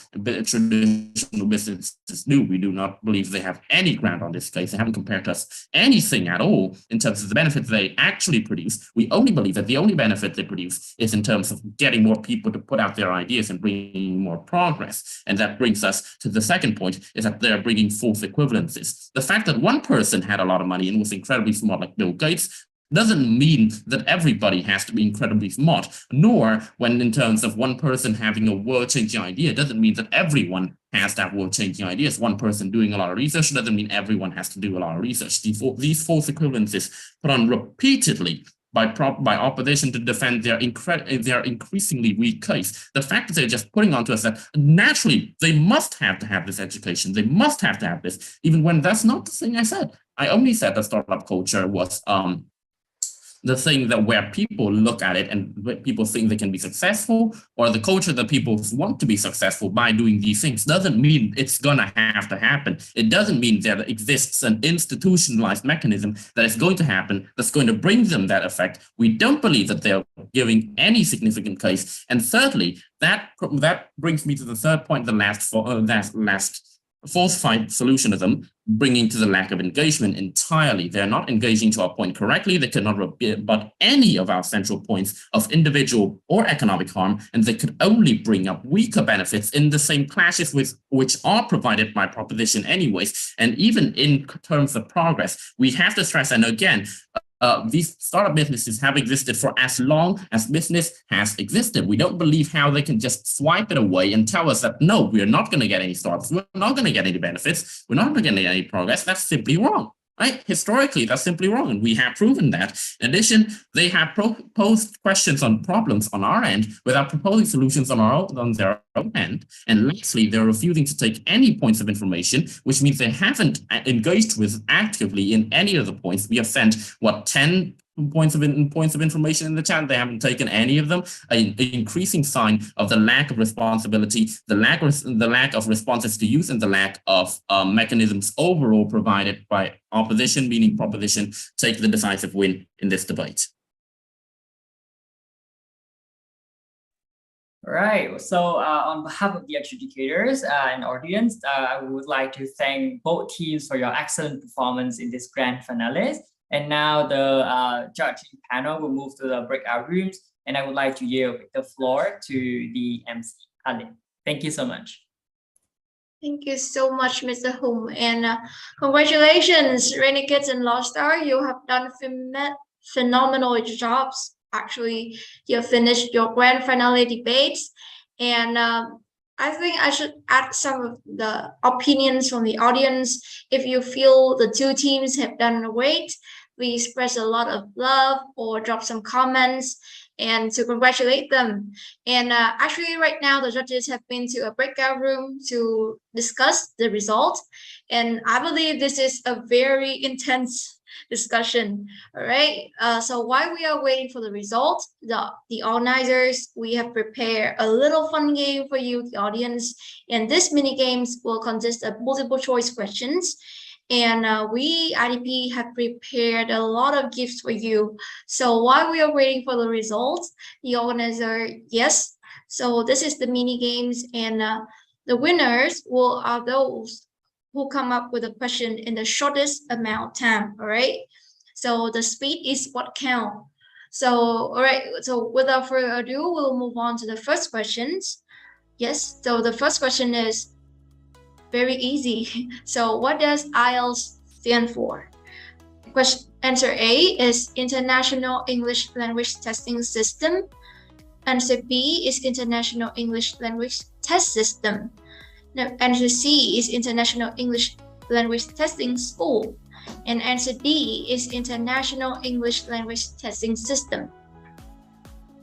traditional businesses do. We do not believe they have any ground on this case. They haven't compared to us anything at all in terms of the benefits they actually produce. We only believe that the only benefit they produce is in terms of getting more people to put out their ideas and bringing more progress. And that brings us to the second point, is that they're bringing false equivalencies. The fact that one person had a lot of money and was incredibly smart, like Bill Gates, doesn't mean that everybody has to be incredibly smart, nor when in terms of one person having a world-changing idea, doesn't mean that everyone has to have world-changing ideas. One person doing a lot of research doesn't mean everyone has to do a lot of research. These false equivalencies put on repeatedly by opposition to defend their increasingly weak case. The fact that they're just putting onto us that naturally they must have to have this education, they must have to have this, even when that's not the thing I said. I only said that startup culture was the thing that where people look at it and people think they can be successful, or the culture that people want to be successful by doing these things, doesn't mean it's gonna have to happen. It doesn't mean there exists an institutionalized mechanism that is going to happen, that's going to bring them that effect. We don't believe that they're giving any significant case. And thirdly, that brings me to the third point, the last falsified solutionism, bringing to the lack of engagement entirely. They're not engaging to our point correctly. They cannot rebut any of our central points of individual or economic harm, and they could only bring up weaker benefits in the same clashes with which are provided by proposition anyways. And even in terms of progress, we have to stress, and again, these startup businesses have existed for as long as business has existed. We don't believe how they can just swipe it away and tell us that, no, we're not going to get any startups. We're not going to get any benefits. We're not going to get any progress. That's simply wrong. Right? Historically, that's simply wrong, and we have proven that. In addition, they have posed questions on problems on our end without proposing solutions on their own end. And lastly, they're refusing to take any points of information, which means they haven't engaged with actively in any of the points. We have sent, 10 points of information in the chat. They haven't taken any of them. An increasing sign of the lack of responsibility, the lack of responses to use, and the lack of mechanisms overall provided by opposition, meaning proposition, take the decisive win in this debate. All right, so on behalf of the adjudicators and audience, I would like to thank both teams for your excellent performance in this grand finale. And now the judging panel will move to the breakout rooms, and I would like to yield the floor to the MC, Alin. Thank you so much. Thank you so much, Mr. Hùng, and congratulations, Renegades and Lost Star. You have done phenomenal jobs. Actually, you finished your grand finale debates, and I think I should add some of the opinions from the audience. If you feel the two teams have done great, please express a lot of love or drop some comments and to congratulate them. And actually right now the judges have been to a breakout room to discuss the result. And I believe this is a very intense discussion. All right. So while we are waiting for the result, the organizers, we have prepared a little fun game for you, the audience. And this mini games will consist of multiple choice questions. And we, IDP, have prepared a lot of gifts for you. So while we are waiting for the results, the organizer, yes. So this is the mini games, and the winners are those who come up with a question in the shortest amount of time. All right. So the speed is what counts. So all right. So without further ado, we'll move on to the first questions. Yes. So the first question is very easy. So what does IELTS stand for? Answer A is International English Language Testing System. Answer B is International English Language Test System. Now, answer C is International English Language Testing School. And answer D is International English Language Testing System.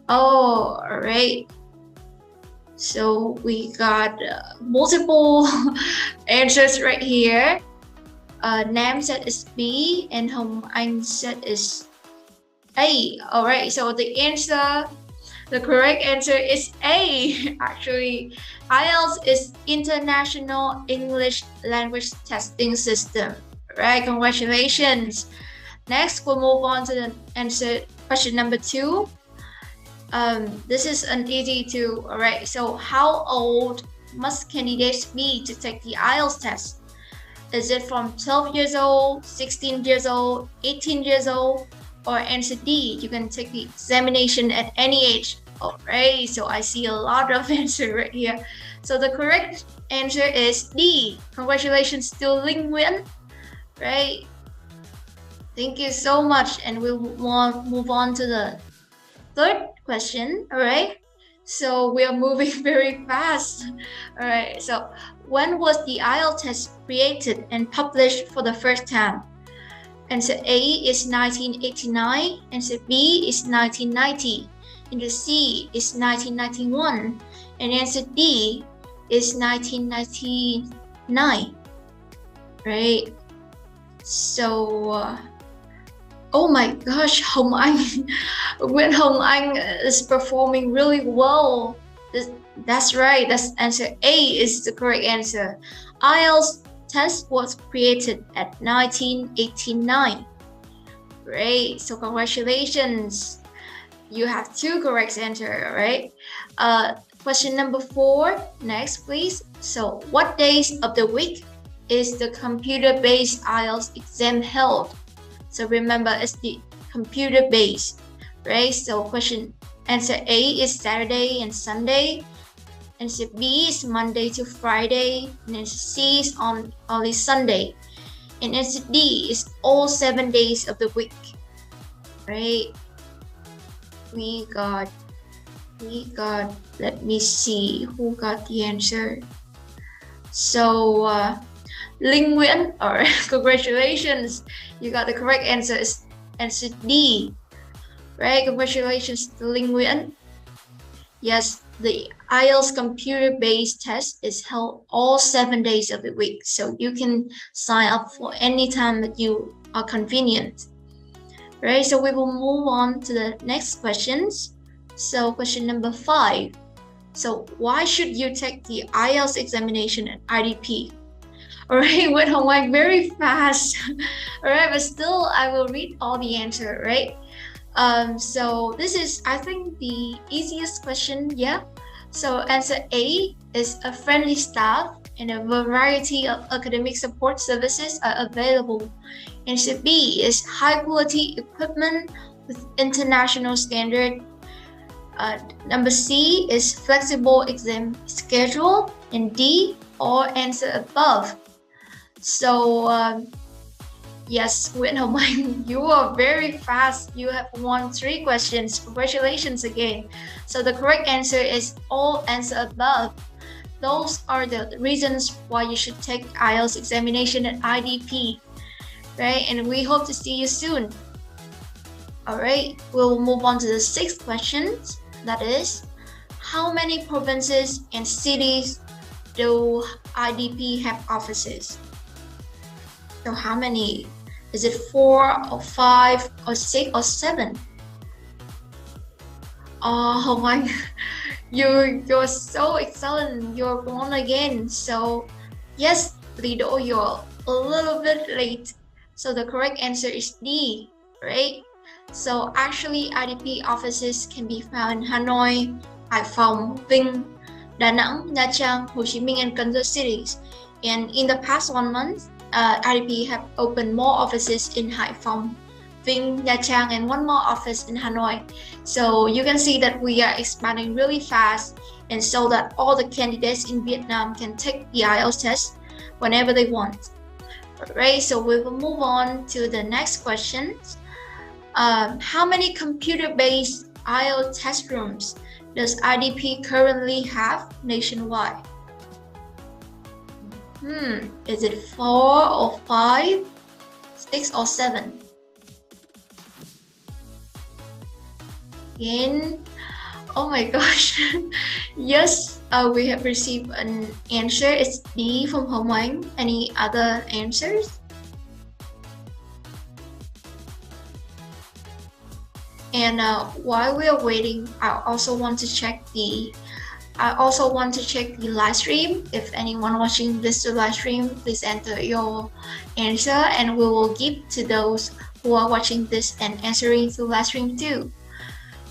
Oh, all right. So we got multiple answers right here. Nam said it's B and Hồng Anh said it's A. All right, so the correct answer is A. Actually, IELTS is International English Language Testing System. All right, congratulations. Next, we'll move on to the answer question number 2. This is an easy two. All right, so how old must candidates be to take the IELTS test? Is it from 12 years old, 16 years old, 18 years old? Or answer D, you can take the examination at any age. All right, so I see a lot of answers right here. So the correct answer is D. Congratulations to Linh Nguyễn. Right? Thank you so much, and we'll move on to the third question. All right, so we are moving very fast. All right, so when was the IELTS test created and published for the first time? Answer A is 1989, answer B is 1990, answer C is 1991, and answer D is 1999. Right, so Oh my gosh, Hồng Anh. Nguyễn Hồng Anh is performing really well. That's right. That's answer A is the correct answer. IELTS test was created at 1989. Great. So congratulations. You have 2 correct answers, right? Question number 4. Next, please. So what days of the week is the computer-based IELTS exam held? So remember, it's the computer-based, right? So answer A is Saturday and Sunday. Answer B is Monday to Friday. And answer C is on only Sunday. And answer D is all 7 days of the week, right? We got, let me see who got the answer. So, Linh Nguyễn, alright, congratulations. You got the correct answer. It's answer D, right? Congratulations to Linh Nguyễn. Yes, the IELTS computer-based test is held all 7 days of the week, so you can sign up for any time that you are convenient. Right, so we will move on to the next questions. So question number 5. So why should you take the IELTS examination at IDP? Alright, Nguyễn Hồng Anh, very fast. Alright, but still I will read all the answer, right? So this is, I think, the easiest question, yeah? So answer A is a friendly staff and a variety of academic support services are available. Answer B is high quality equipment with international standard. Number C is flexible exam schedule, and D, all answer above. So yes, Nguyễn Hồng Anh, you are very fast. You have won 3 questions. Congratulations again. So the correct answer is all answer above. Those are the reasons why you should take IELTS examination at IDP, right? And we hope to see you soon. All right, we'll move on to the 6th question. That is, how many provinces and cities do IDP have offices? So how many? Is it 4 or 5 or 6 or 7? Oh, Hồng Anh, you're so excellent. You're born again. So yes, Lido, you're a little bit late. So the correct answer is D, right? So actually, IDP offices can be found in Hanoi, Hải Phòng, Vinh, Đà Nẵng, Nha Trang, Hồ Chí Minh, and Cần Thơ cities. And in the past 1 month, IDP have opened more offices in Hải Phòng, Vinh, Nha Trang, and 1 more office in Hanoi. So you can see that we are expanding really fast, and so that all the candidates in Vietnam can take the IELTS test whenever they want. Alright, so we will move on to the next question. How many computer-based IELTS test rooms does IDP currently have nationwide? Is it 4 or 5, 6 or 7? Again, oh my gosh. Yes, we have received an answer. It's D from Hồng Anh. Any other answers? And while we are waiting, I also want to check the live stream. If anyone watching this live stream, please enter your answer, and we will give to those who are watching this and answering through live stream too.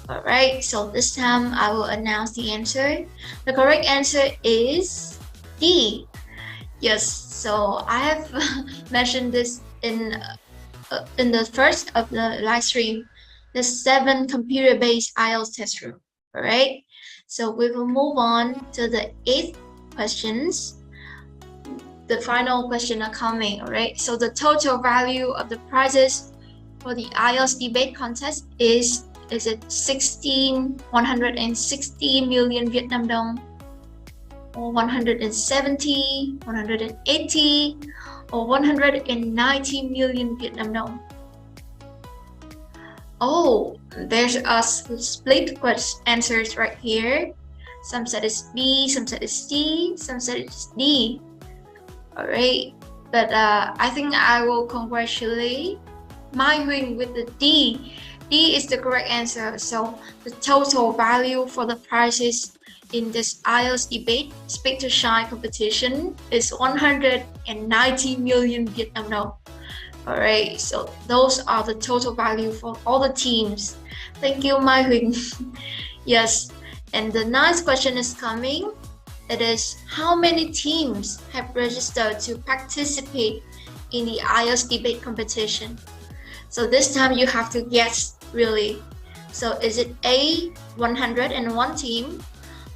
Alright, so this time I will announce the answer. The correct answer is D. Yes, so I have mentioned this in the first of the live stream. The 7 computer-based IELTS test room. Alright, so we will move on to the 8th questions. The final question are coming. Alright, so the total value of the prizes for the IELTS debate contest is it 160 million Vietnam dong, or 170, 180, or 190 million Vietnam dong? Oh, there's a split answers right here. Some said it's B, some said it's C, some said it's D. Alright, but I think I will congratulate Mai Huỳnh with the D. D is the correct answer. So the total value for the prizes in this IELTS debate Speak to Shine competition is 190 million Vietnam đồng. Alright, so those are the total value for all the teams. Thank you, Mai Huỳnh. Yes, and the next question is coming. It is, how many teams have registered to participate in the IELTS debate competition? So this time you have to guess, really. So is it A, 101 team,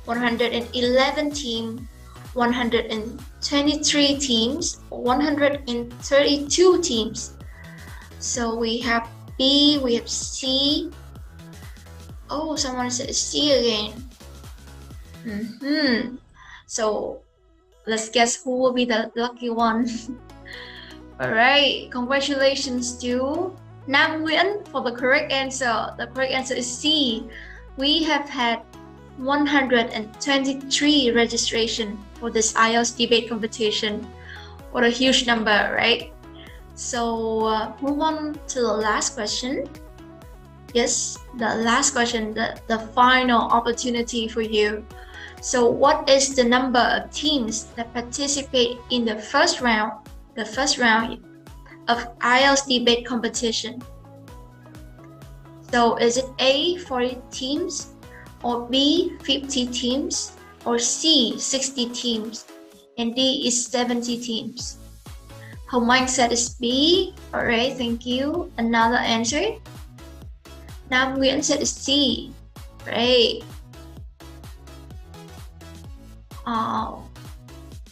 111 team, 123 teams, 132 teams? So we have B, we have C. Oh, someone said C again. So let's guess who will be the lucky one. Alright, congratulations to Nam Nguyễn for the correct answer. The correct answer is C. We have had 123 registration for this IELTS debate competition. What a huge number, right? So move on to the last question. Yes, the last question, the final opportunity for you. So what is the number of teams that participate in the first round of IELTS debate competition? So is it A, 40 teams, or B, 50 teams, or C, 60 teams, and D is 70 teams? Hồng Anh said is B. Alright, thank you. Another answer. Nam Nguyễn said is C. Great.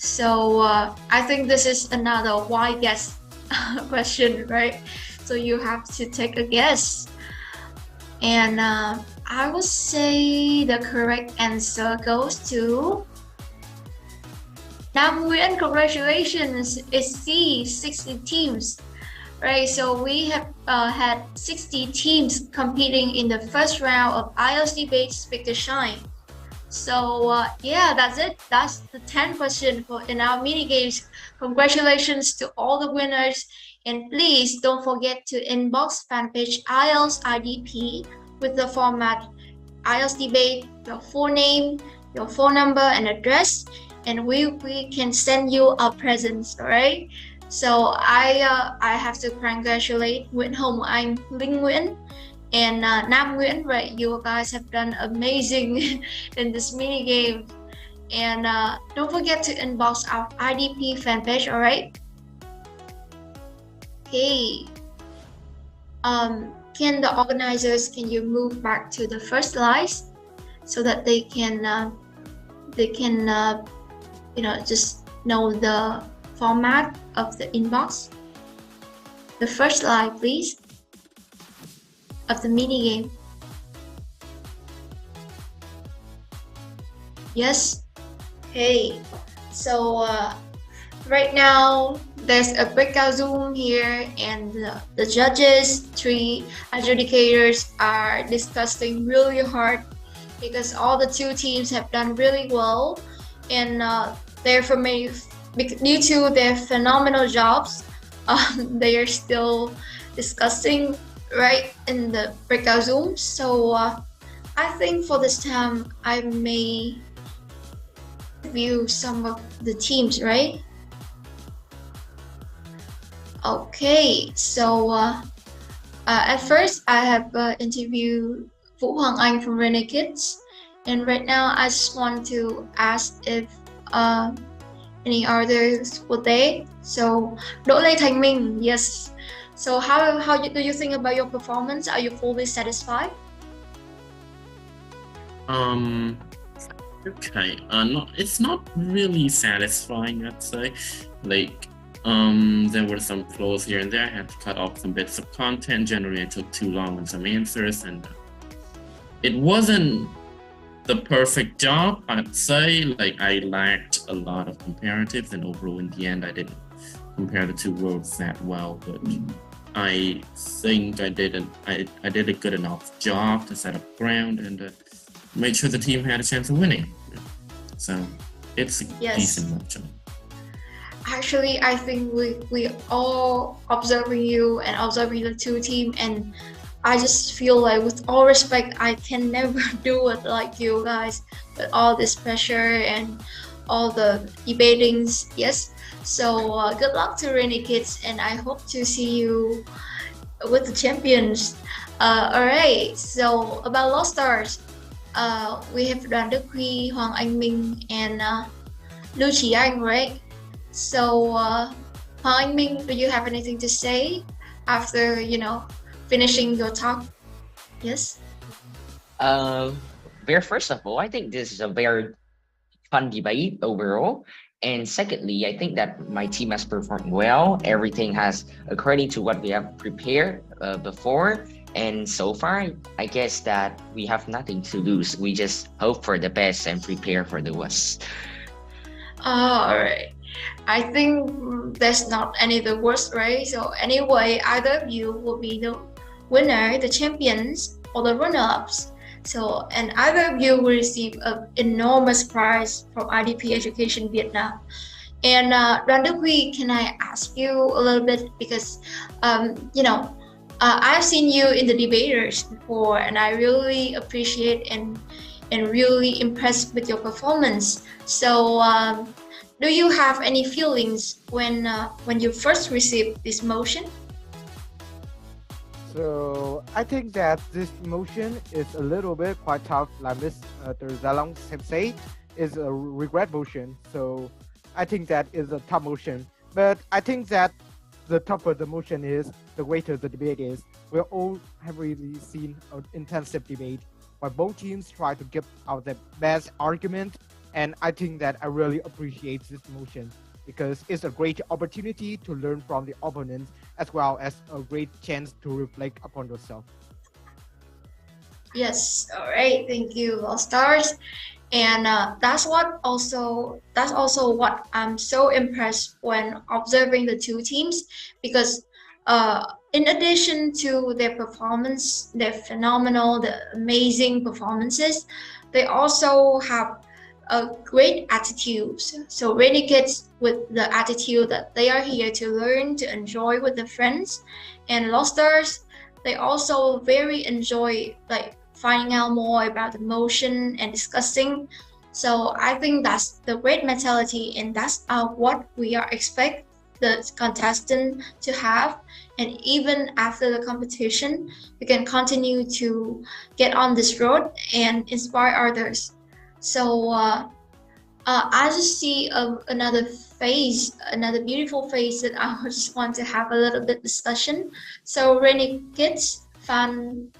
So I think this is another why guess question, right? So you have to take a guess. And I would say the correct answer goes to Nam Nguyễn. Congratulations, it's C, 60 teams. Right, so we have had 60 teams competing in the first round of IELTS debate Speak to Shine. So yeah, that's it. That's the 10 question in our mini games. Congratulations to all the winners, and please don't forget to inbox fanpage IELTS IDP with the format IELTS debate, your full name, your phone number and address, and we can send you our presents. All right. So I have to congratulate Nguyễn Hồng Anh, Linh Nguyễn, and Nam Nguyễn. Right, you guys have done amazing in this mini game. And don't forget to inbox our IDP fan page. All right. Okay. Can the organizers, can you move back to the first slides so that they can just know the format of the inbox? The first slide, please, of the mini game. Yes. Hey. So right now there's a breakout Zoom here, and the judges, 3 adjudicators, are discussing really hard because all the 2 teams have done really well, and due to their phenomenal jobs, they are still discussing right in the breakout Zoom. So I think for this time I may review some of the teams, right? Okay, so at first I have interviewed Vũ Hoàng Anh from Renegades, and right now I just want to ask if any others were there. So Đỗ Lê Thành Minh, yes. So how do you think about your performance? Are you fully satisfied? Okay. It's not really satisfying, I'd say. Like, there were some flaws here and there. I had to cut off some bits of content. Generally, I took too long on some answers, and it wasn't the perfect job, I'd say. Like, I lacked a lot of comparatives, and overall, in the end, I didn't compare the 2 worlds that well. But I think I did a good enough job to set up ground and make sure the team had a chance of winning. So it's a decent enough job. Actually, I think we all observing you and observing the two team, and I just feel like, with all respect, I can never do it like you guys, with all this pressure and all the debatings. Yes. So good luck to Rainy Kids, and I hope to see you with the champions. Alright, so about Lost Stars, we have Đoàn Đức Huy, Hoàng Anh Minh, and Lưu Trí Anh, right? So Hoàng Anh Minh, do you have anything to say after finishing your talk? Yes. Very first of all, I think this is a very fun debate overall. And secondly, I think that my team has performed well. Everything has according to what we have prepared before. And so far, I guess that we have nothing to lose. We just hope for the best and prepare for the worst. All right. I think there's not any the worst, right? So anyway, either of you will be the winner, the champions, or the runner-ups. So, and either of you will receive an enormous prize from IDP Education Vietnam. And Đoàn Đức Huy, can I ask you a little bit, because I've seen you in the debaters before, and I really appreciate and really impressed with your performance. So, do you have any feelings when you first received this motion? So I think that this motion is a little bit quite tough, like Mr. Zalong have said, is a regret motion. So I think that is a tough motion. But I think that the tougher the motion is, the greater the debate is. We all have really seen an intensive debate where both teams try to give out their best argument. And I think that I really appreciate this motion, because it's a great opportunity to learn from the opponent, as well as a great chance to reflect upon yourself. Yes, all right, thank you, All Stars. And that's also what I'm so impressed when observing the two teams, because in addition to their performance, their phenomenal, the amazing performances, they also have a great attitude. So Rainy Kids with the attitude that they are here to learn, to enjoy with the friends, and Lost Stars, they also very enjoy like finding out more about the motion and discussing. So I think that's the great mentality, and that's what we are expect the contestant to have. And even after the competition, we can continue to get on this road and inspire others. So I just see another phase, another beautiful phase that I just want to have a little bit discussion. So Rainy Kids, Phan,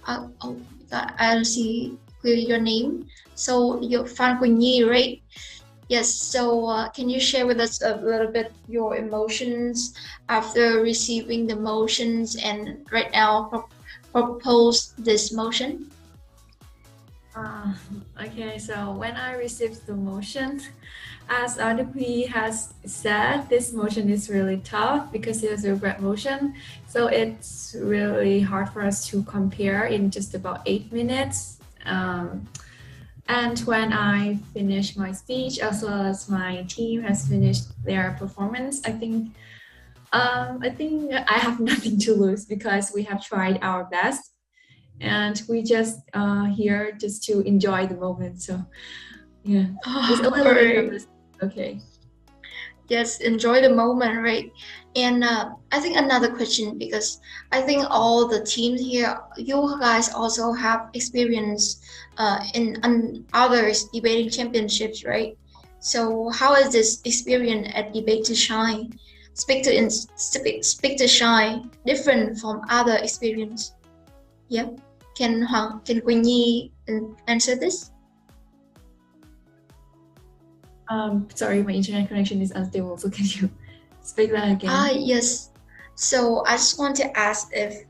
oh my God, I don't see clearly your name. So you're Phan Quỳnh Nhi, right? Yes. So can you share with us a little bit your emotions after receiving the motions and right now propose this motion? Okay, so when I received the motion, as Adipri has said, this motion is really tough because it is a regret motion. So it's really hard for us to compare in just about 8 minutes. And when I finish my speech, as well as my team has finished their performance, I think I have nothing to lose because we have tried our best. And we just here just to enjoy the moment. So yeah, it's a little bit nervous. Okay. Yes, enjoy the moment, right? And I think another question, because I think all the teams here, you guys also have experience in others debating championships, right? So how is this experience at Debate to Shine, Speak to Shine, different from other experience? Yep. Can Quỳnh Nhi answer this? Sorry, my internet connection is unstable, so can you speak that again? Yes. So I just want to ask if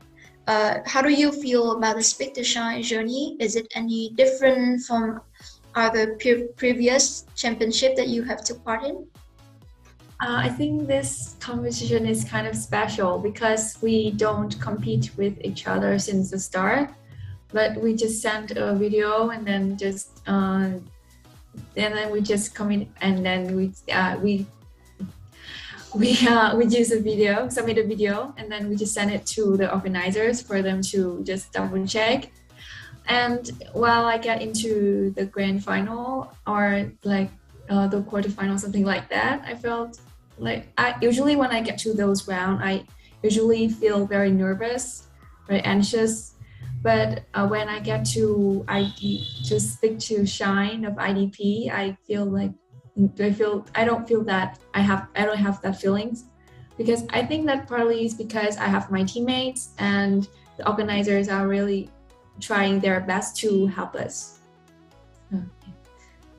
how do you feel about the Speak to Shine journey? Is it any different from other previous championship that you have took part in? I think this competition is kind of special because we don't compete with each other since the start, but we just send a video and then just we just come in, and then we use a video, submit a video, and then we just send it to the organizers for them to just double check. And while I get into the grand final or like the quarterfinal, something like that, I felt like usually when I get to those rounds, I usually feel very nervous, very anxious. But when I get to stick to Shine of IDP, I don't have that feelings, because I think that partly is because I have my teammates and the organizers are really trying their best to help us.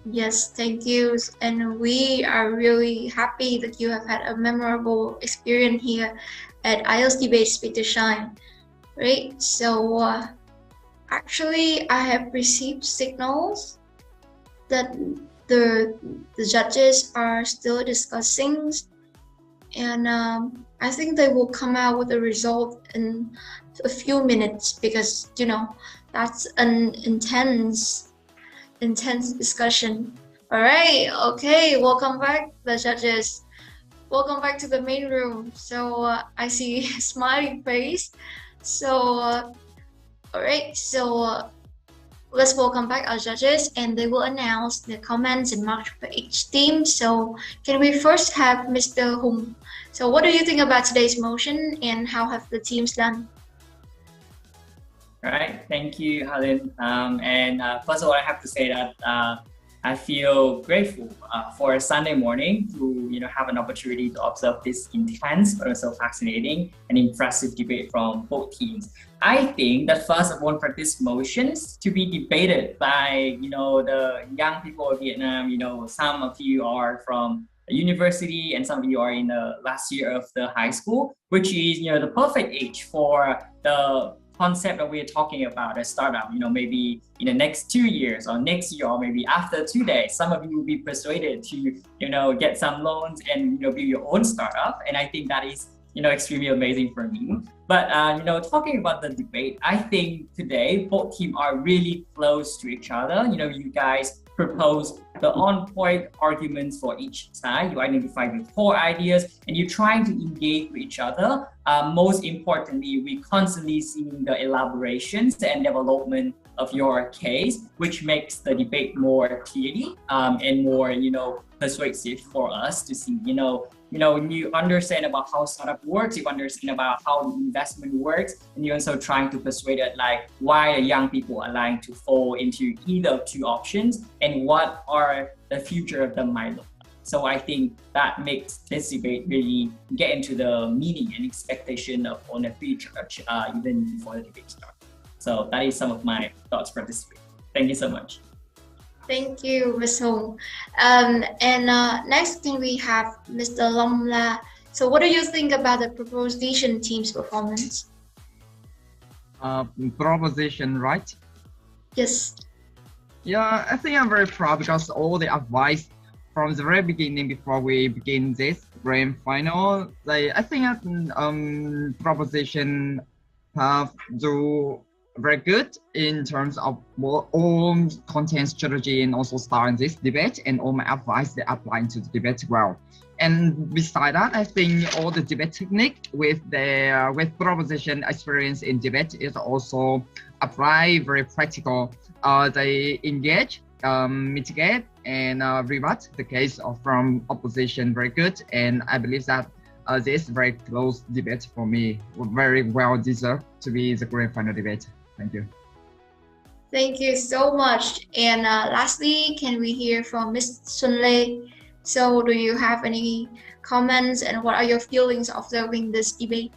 Yes, thank you. And we are really happy that you have had a memorable experience here at IELTS Debate Speak to Shine. Right, so actually I have received signals that the judges are still discussing, and I think they will come out with a result in a few minutes, because you know that's an intense discussion. All right, okay, welcome back, the judges. Welcome back to the main room. So I see smiling face. So all right, so let's welcome back our judges, and they will announce the comments and marks for each team. So can we first have Mr. Hùng? So what do you think about today's motion, and how have the teams done? All right, thank you, Helen. First of all, I have to say that I feel grateful for a Sunday morning to have an opportunity to observe this intense but also fascinating and impressive debate from both teams. I think that first I want for these motions to be debated by the young people of Vietnam. Some of you are from the university and some of you are in the last year of the high school, which is the perfect age for the concept that we're talking about, a startup. Maybe in the next 2 years or next year, or maybe after 2 days, some of you will be persuaded to get some loans and build your own startup. And I think that is extremely amazing for me. But talking about the debate, I think today both teams are really close to each other. You guys propose the on-point arguments for each side. You identify the core ideas and you're trying to engage with each other. Most importantly, we constantly see the elaborations and development of your case, which makes the debate more clearly and more persuasive for us to see. You understand about how startup works, you understand about how the investment works, and you're also trying to persuade it like why the young people are lying to fall into either of two options and what are the future of them might look like. So I think that makes this debate really get into the meaning and expectation of on the future even before the debate starts. So that is some of my thoughts for this debate. Thank you so much. Thank you, Ms. Hùng. Next, can we have Mr. Long La? So what do you think about the proposition team's performance? Proposition, right? Yes. Yeah, I think I'm very proud because all the advice from the very beginning before we begin this grand final, I think proposition have do very good in terms of all content strategy and also style in this debate, and all my advice they apply to the debate well. And beside that, I think all the debate technique with proposition experience in debate is also apply very practical. They engage, mitigate, and rebut the case from opposition very good. And I believe that this very close debate for me very well deserved to be the grand final debate. Thank you. Thank you so much. And lastly, can we hear from Ms. Xuân Lê? So do you have any comments, and what are your feelings observing this debate?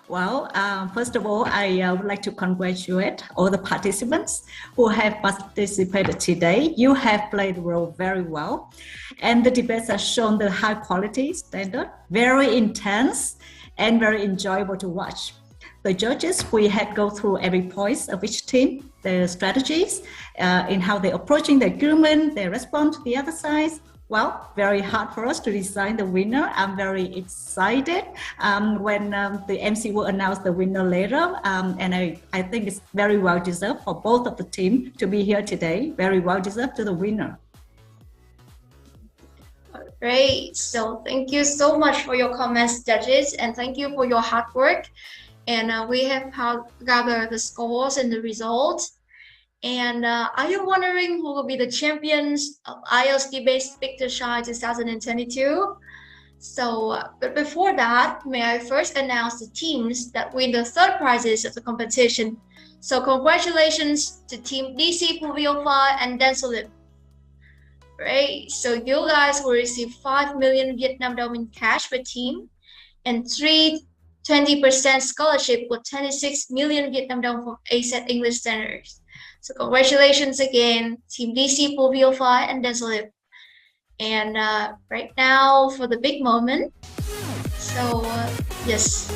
Well, first of all, I would like to congratulate all the participants who have participated today. You have played the role very well, and the debates have shown the high quality standard, very intense and very enjoyable to watch. The judges, we had go through every point of each team, their strategies, in how they're approaching the argument, they respond to the other side. Well, very hard for us to decide the winner. I'm very excited when the MC will announce the winner later. And I think it's very well deserved for both of the team to be here today. Very well deserved to the winner. Great. So thank you so much for your comments, judges, and thank you for your hard work. And we have gathered the scores and the results. And are you wondering who will be the champions of IELTS Debate Speak to Shine 2022? So, but before that, may I first announce the teams that win the third prizes of the competition. So congratulations to Team DC Puviofa and Densolip. Great, so you guys will receive 5 million Vietnam dong in cash per team and 20% scholarship with 26 million Vietnam dong from ASET English Centers. So congratulations again, Team DC Puviofa and Densolip. And right now for the big moment. So yes,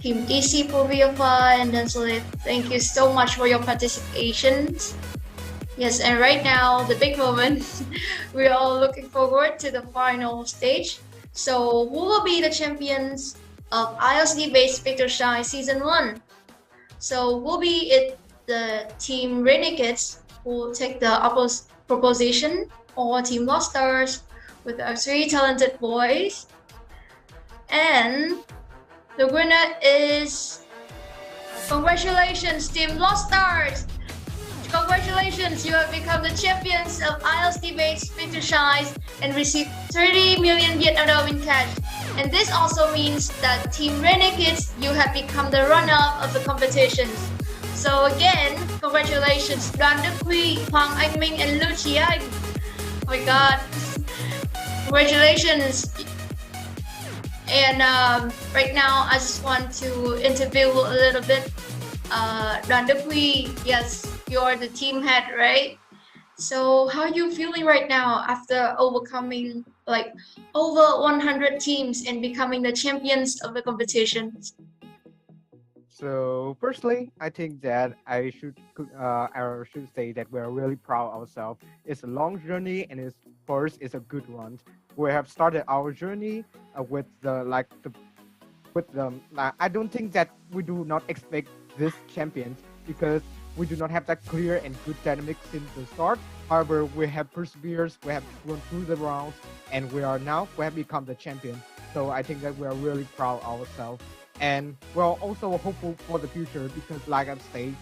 Team DC Puviofa and Densolip, thank you so much for your participation. Yes, and right now the big moment. We're all looking forward to the final stage. So who will be the champions of IELTS Debate Speak to Shine Season 1? So will be it the Team Renegades who will take the proposition, or Team Lost Stars with our 3 talented boys? And the winner is, congratulations Team Lost Stars! Congratulations, you have become the champions of IELTS Debate Speak to Shine and received 30 million Vietnam dong in cash. And this also means that Team Renegades, you have become the runner-up of the competition. So again, congratulations Đoàn Đức Huy, Hoàng Anh Minh and Lưu Trí Anh. Oh my god. Congratulations. And right now I just want to interview a little bit Đoàn Đức Huy. Yes, you're the team head, right? So how are you feeling right now after overcoming like over 100 teams and becoming the champions of the competition? So firstly, I think that I should say that we're really proud of ourselves. It's a long journey, and it's a good one. We have started our journey with I don't think that we do not expect this champions, because we do not have that clear and good dynamic since the start. However, we have persevered, we have gone through the rounds, and we have become the champion. So I think that we are really proud of ourselves. And we're also hopeful for the future, because like I've said,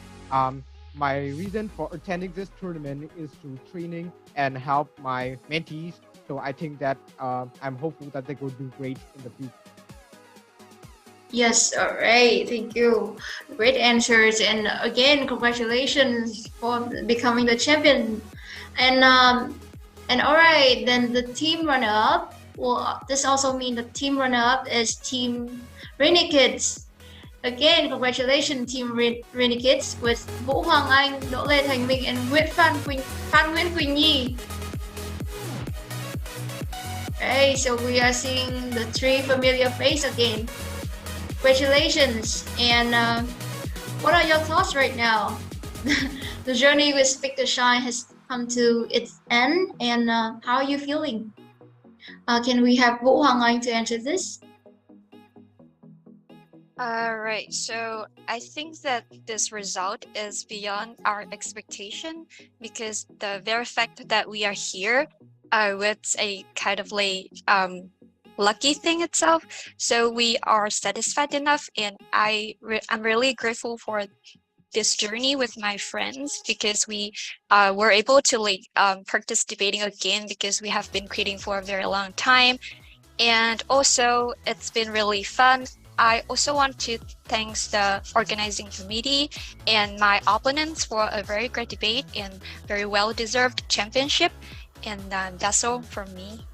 my reason for attending this tournament is to training and help my mentees. So I think that I'm hopeful that they will do great in the future. Yes, all right, thank you. Great answers, and again, congratulations for becoming the champion. And all right, then the team runner-up. Well, this also means the team runner-up is Team Renegades. Again, congratulations, Team Renegades with Vũ Hoàng Anh, Đỗ Lê Thành Minh, and Phan Nguyễn Quỳnh Nhi. Okay, so we are seeing the 3 familiar faces again. Congratulations. And what are your thoughts right now? The journey with Speak to Shine has come to its end, and how are you feeling? Can we have Vũ Hoàng Anh to answer this? Right, so I think that this result is beyond our expectation, because the very fact that we are here with a kind of like lucky thing itself, so we are satisfied enough, and I'm really grateful for this journey with my friends, because we were able to practice debating again, because we have been creating for a very long time, and also it's been really fun. I also want to thank the organizing committee and my opponents for a very great debate and very well-deserved championship, and that's all from me.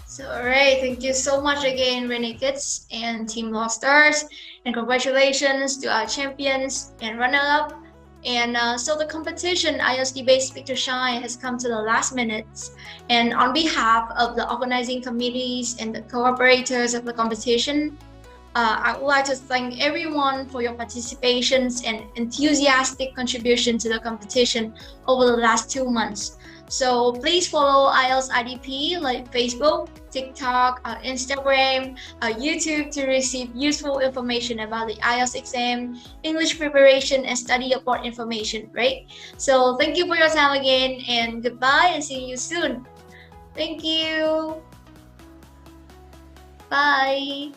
So, all right, thank you so much again, Renegades and Team Lost Stars, and congratulations to our champions and runner-up. And so the competition IELTS Debate Speak to Shine has come to the last minutes. And on behalf of the organizing committees and the collaborators of the competition, I would like to thank everyone for your participations and enthusiastic contribution to the competition over the last 2 months. So please follow IELTS IDP like Facebook, TikTok, Instagram, YouTube to receive useful information about the IELTS exam, English preparation, and study abroad information, right? So thank you for your time again, and goodbye, and see you soon. Thank you. Bye.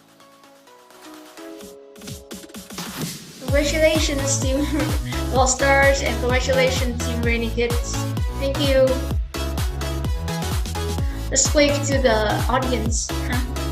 Congratulations, Team All Stars, and congratulations, Team Rainy Kids. Thank you. Let's wave to the audience. Huh?